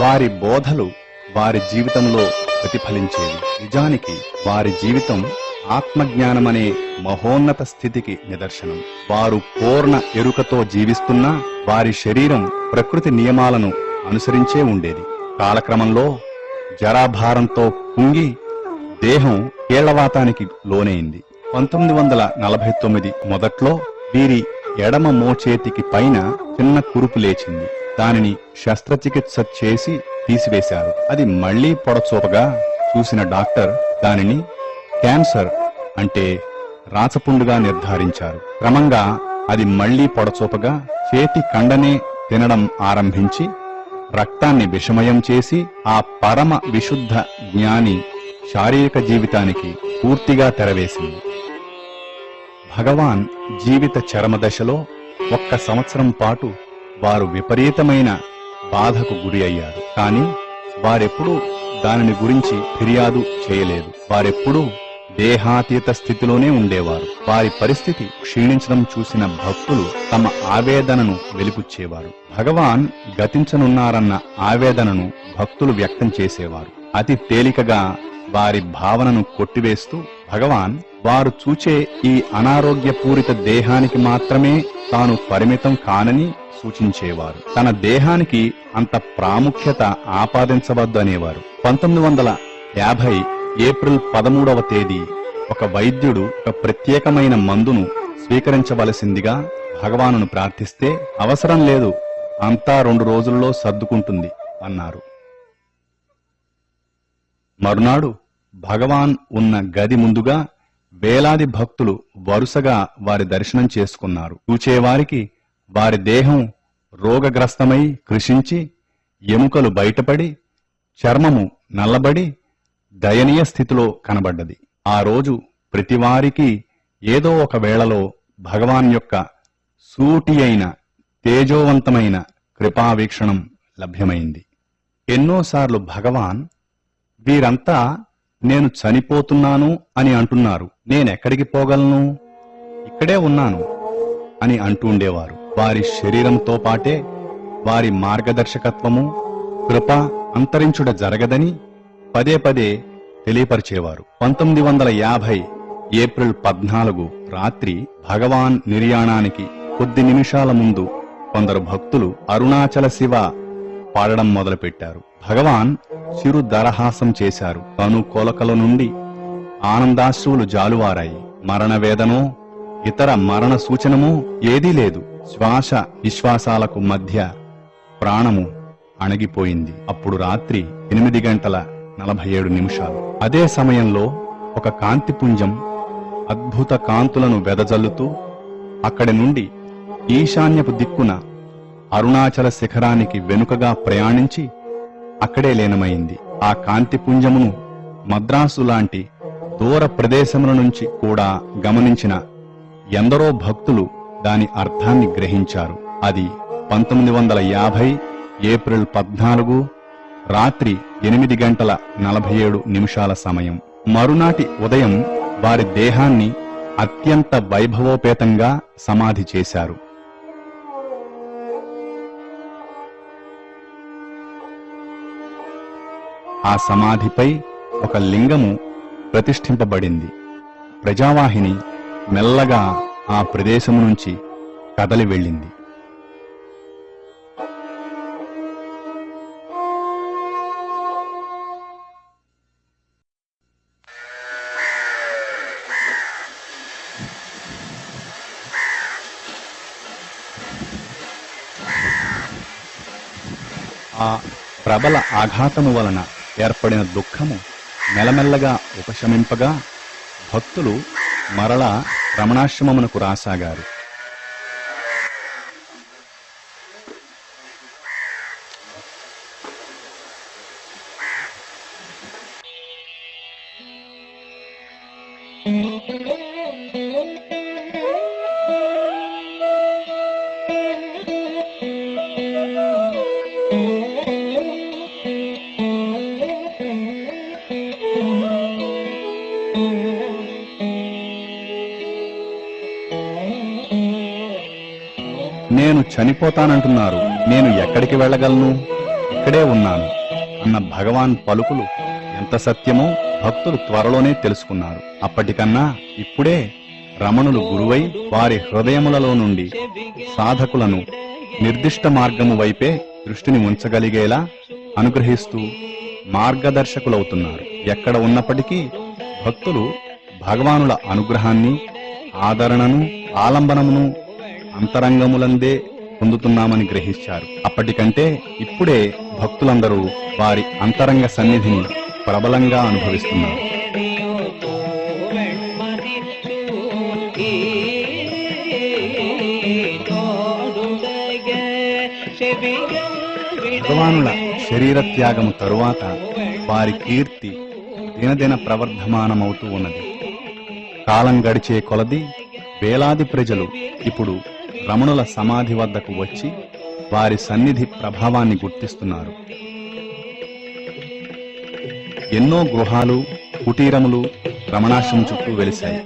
వారి బోధలు వారి జీవితంలో ప్రతిఫలించేవి. నిజానికి వారి జీవితం ఆత్మజ్ఞానమనే మహోన్నత స్థితికి నిదర్శనం. వారు పూర్ణ ఎరుకతో జీవిస్తున్నా వారి శరీరం ప్రకృతి నియమాలను అనుసరించే ఉండేది. కాలక్రమంలో జరాభారంతో కుంగి దేహం కీళ్లవాతానికి లోనైంది. 1949 మొదట్లో వీరి ఎడమ మోచేతికి పైన చిన్న కురుపు లేచింది. దానిని శస్త్రచికిత్స చేసి తీసివేశారు. అది మళ్లీ పొడచూపగా చూసిన డాక్టర్ దానిని క్యాన్సర్ అంటే రాచపుండుగా నిర్ధారించారు. క్రమంగా అది మళ్లీ పొడచూపగా చేతి కండనే తినడం ఆరంభించి రక్తాన్ని విషమయం చేసి ఆ పరమ విశుద్ధ జ్ఞాని శారీరక జీవితానికి పూర్తిగా తెరవేసింది. భగవాన్ జీవిత చరమదశలో 1 సంవత్సరం పాటు వారు విపరీతమైన బాధకు గురి అయ్యారు. కాని వారెప్పుడూ దానిని గురించి ఫిర్యాదు చేయలేదు. వారెప్పుడూ దేహాతీత స్థితిలోనే ఉండేవారు. వారి పరిస్థితి క్షీణించడం చూసిన భక్తులు తమ ఆవేదనను వెలిపుచ్చేవారు. భగవాన్ గతించనున్నారన్న ఆవేదనను భక్తులు వ్యక్తం చేసేవారు. అతి తేలికగా వారి భావనను కొట్టివేస్తూ భగవాన్ వారు చూచే ఈ అనారోగ్యపూరిత దేహానికి మాత్రమే తాను పరిమితం కానని సూచించేవారు. తన దేహానికి అంత ప్రాముఖ్యత ఆపాదించవద్దు అనేవారు. 1950 ఏప్రిల్ 13వ తేదీ ఒక వైద్యుడు ఒక ప్రత్యేకమైన మందును స్వీకరించవలసిందిగా భగవానును ప్రార్థిస్తే, అవసరం లేదు, అంతా 2 రోజుల్లో సర్దుకుంటుంది అన్నారు. మరునాడు భగవాన్ ఉన్న గది ముందుగా వేలాది భక్తులు వరుసగా వారి దర్శనం చేసుకున్నారు. చూచేవారికి వారి దేహం రోగగ్రస్తమై కృషించి ఎముకలు బయటపడి చర్మము నల్లబడి దయనీయ స్థితిలో కనబడ్డది. ఆ రోజు ప్రతివారికి ఏదో ఒక వేళలో భగవాన్ యొక్క సూటి అయిన తేజోవంతమైన కృపావీక్షణం లభ్యమైంది. ఎన్నోసార్లు భగవాన్ వీరంతా నేను చనిపోతున్నాను అని అంటున్నారు, నేనెక్కడికి పోగలను, ఇక్కడే ఉన్నాను అని అంటుండేవారు. వారి శరీరంతో పాటే వారి మార్గదర్శకత్వము కృప అంతరించుట జరగదని పదే పదే తెలియపరిచేవారు. 1950 ఏప్రిల్ 14 రాత్రి భగవాన్ నిర్యాణానికి కొద్ది నిమిషాల ముందు కొందరు భక్తులు అరుణాచల శివ పాడడం మొదలుపెట్టారు. భగవాన్ చిరు దరహాసం చేశారు. తను కోలకల నుండి ఆనందాశ్రువులు జాలువారాయి. మరణ వేదనో ఇతర మరణ సూచనమో ఏదీ లేదు. శ్వాస విశ్వాసాలకు మధ్య ప్రాణము అణగిపోయింది. అప్పుడు రాత్రి 8 గంటల 47 అదే సమయంలో ఒక కాంతిపుంజం అద్భుత కాంతులను వెదజల్లుతూ అక్కడి నుండి ఈశాన్యపు దిక్కున అరుణాచల శిఖరానికి వెనుకగా ప్రయాణించి అక్కడే లీనమైంది. ఆ కాంతిపుంజమును మద్రాసు లాంటి దూర ప్రదేశముల నుంచి కూడా గమనించిన ఎందరో భక్తులు దాని అర్థాన్ని గ్రహించారు. అది 1950 ఏప్రిల్ 14 రాత్రి 8:47 సమయం. మరునాటి ఉదయం వారి దేహాన్ని అత్యంత వైభవోపేతంగా సమాధి చేశారు. ఆ సమాధిపై ఒక లింగము ప్రతిష్ఠింపబడింది. ప్రజావాహిని మెల్లగా ఆ ప్రదేశము నుంచి కదలి వెళ్ళింది. ఆ ప్రబల ఆఘాతము వలన ఏర్పడిన దుఃఖము మెల్లమెల్లగా ఉపశమింపగా భక్తులు మరలా రమణాశ్రమమునకు రాసాగారు. నేను చనిపోతానంటున్నారు, నేను ఎక్కడికి వెళ్ళగలను, ఇక్కడే ఉన్నాను అన్న భగవాన్ పలుకులు ఎంత సత్యమో భక్తులు త్వరలోనే తెలుసుకున్నారు. అప్పటికన్నా ఇప్పుడే రమణులు గురువై వారి హృదయములలో నుండి సాధకులను నిర్దిష్ట మార్గము వైపే దృష్టిని ఉంచగలిగేలా అనుగ్రహిస్తూ మార్గదర్శకులవుతున్నారు. ఎక్కడ ఉన్నప్పటికీ భక్తులు భగవానుల అనుగ్రహాన్ని, ఆదరణను, ఆలంబనమును అంతరంగములందే పొందుతున్నామని గ్రహించారు. అప్పటికంటే ఇప్పుడే భక్తులందరూ వారి అంతరంగ సన్నిధిని ప్రబలంగా అనుభవిస్తున్నారు. భగవానుల శరీర త్యాగము తరువాత వారి కీర్తి దినదిన ప్రవర్ధమానమవుతూ ఉన్నది. కాలం గడిచే కొలది వేలాది ప్రజలు ఇప్పుడు రమణుల సమాధి వద్దకు వచ్చి వారి సన్నిధి ప్రభావాన్ని గుర్తిస్తున్నారు. ఎన్నో గృహాలు, కుటీరములు రమణాశ్రమం చుట్టూ వెలిశాయి.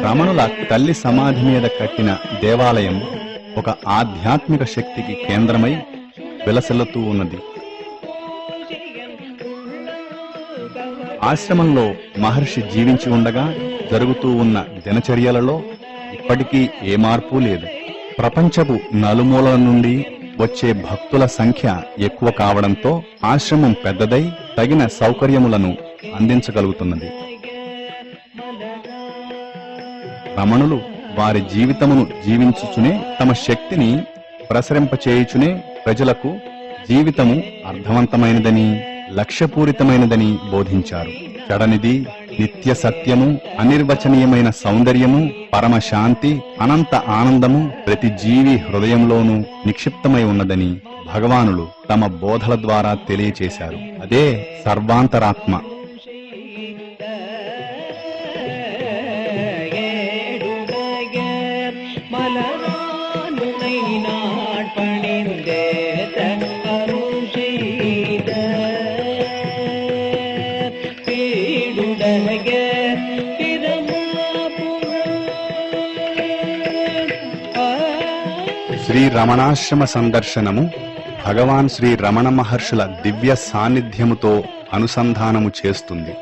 రమణుల తల్లి సమాధి మీద కట్టిన దేవాలయం ఒక ఆధ్యాత్మిక శక్తికి కేంద్రమై విలసిల్లుతూ ఉన్నది. ఆశ్రమంలో మహర్షి జీవించి ఉండగా జరుగుతూ ఉన్న దినచర్యలలో ఇప్పటికీ ఏ మార్పు లేదు. ప్రపంచపు నలుమూలల నుండి వచ్చే భక్తుల సంఖ్య ఎక్కువ కావడంతో ఆశ్రమం పెద్దదై తగిన సౌకర్యములను అందించగలుగుతున్నది. రమణులు వారి జీవితమును జీవించుచునే తమ శక్తిని ప్రసరింపచేయుచునే ప్రజలకు జీవితము అర్థవంతమైనదని, లక్ష్యపూరితమైనదని బోధించారు. చెడనిది, నిత్య సత్యము, అనిర్వచనీయమైన సౌందర్యము, పరమశాంతి, అనంత ఆనందము ప్రతి జీవి హృదయంలోనూ నిక్షిప్తమై ఉన్నదని భగవానులు తమ బోధల ద్వారా తెలియచేశారు. అదే సర్వాంతరాత్మ. శ్రీ రమణాశ్రమ సందర్శనము భగవాన్ శ్రీ రమణ మహర్షుల దివ్య సాన్నిధ్యముతో అనుసంధానము చేస్తుంది.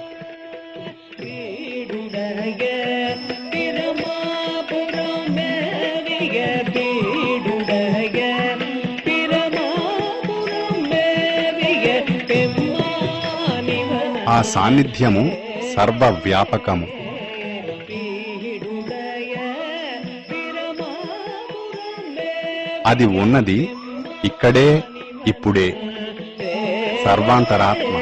ఆ సాన్నిధ్యము సర్వవ్యాపకము. అది ఉన్నది ఇక్కడే ఇప్పుడే, సర్వాంతరాత్మ.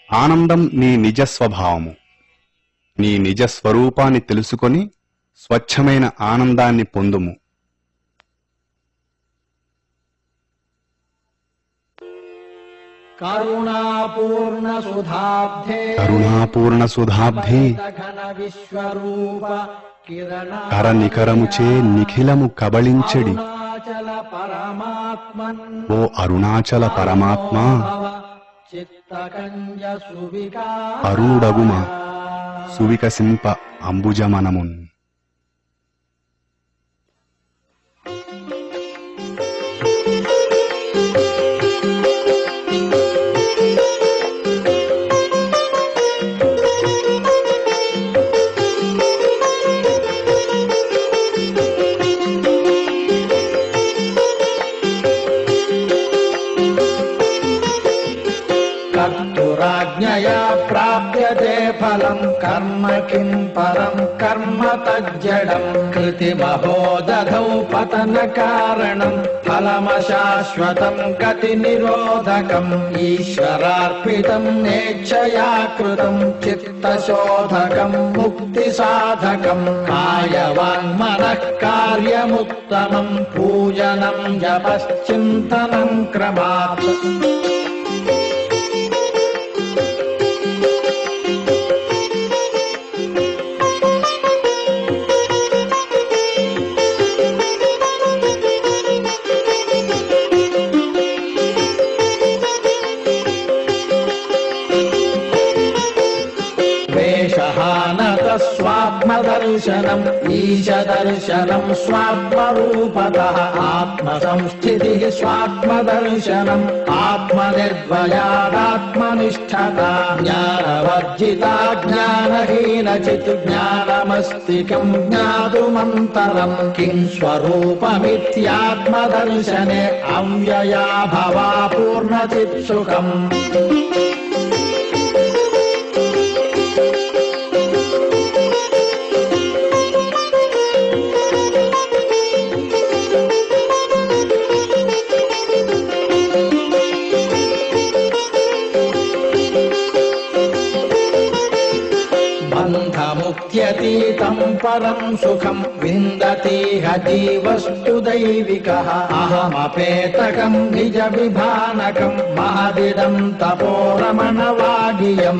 ఆనందం నీ నిజ స్వభావము. నీ నిజ స్వరూపాన్ని తెలుసుకొని స్వచ్ఛమైన ఆనందాన్ని పొందుము. కరుణాపూర్ణ సుధాబ్ధే కరనికరముచే నిఖిలము కబళించెడి ఓ అరుణాచల పరమాత్మా, అరుణుడగుమ సువికసింప అంబుజమనమున్. కర్తురాజ్ఞయా ప్రాప్యతే ఫలం కర్మ కిం పరం కర్మ తజ్జడం కృతిమహో దధౌ పతన కారణం ఫలమశాశ్వతం గతి నిరోధకం ఈశ్వరార్పితం నేచ్ఛయా కృతం చిత్తశోధకం ముక్తి సాధకం కాయవాన్మనః కార్యముత్తమం పూజనం జపశ్చింతనం క్రమాత్. స్వాత్మదర్శనం ఈశదర్శనం స్వాత్మరూపతః ఆత్మసంస్థితిః స్వాత్మదర్శనం ఆత్మనిర్భయాదాత్మనిష్ఠత జ్ఞానవర్జితా జ్ఞానహీనచిత్ జ్ఞానమస్తికం జ్ఞాతుమంతరం కిం స్వరూపమిత్యాత్మదర్శనే అవ్యయా భవా పూర్ణచిత్సుఖం. బంధముక్త్యతీతం పరం సుఖం విందతీహ జీవస్తు దైవికః అహమపేతకం నిజ విభానకం మహదిదం తపోరమణ వాగియం.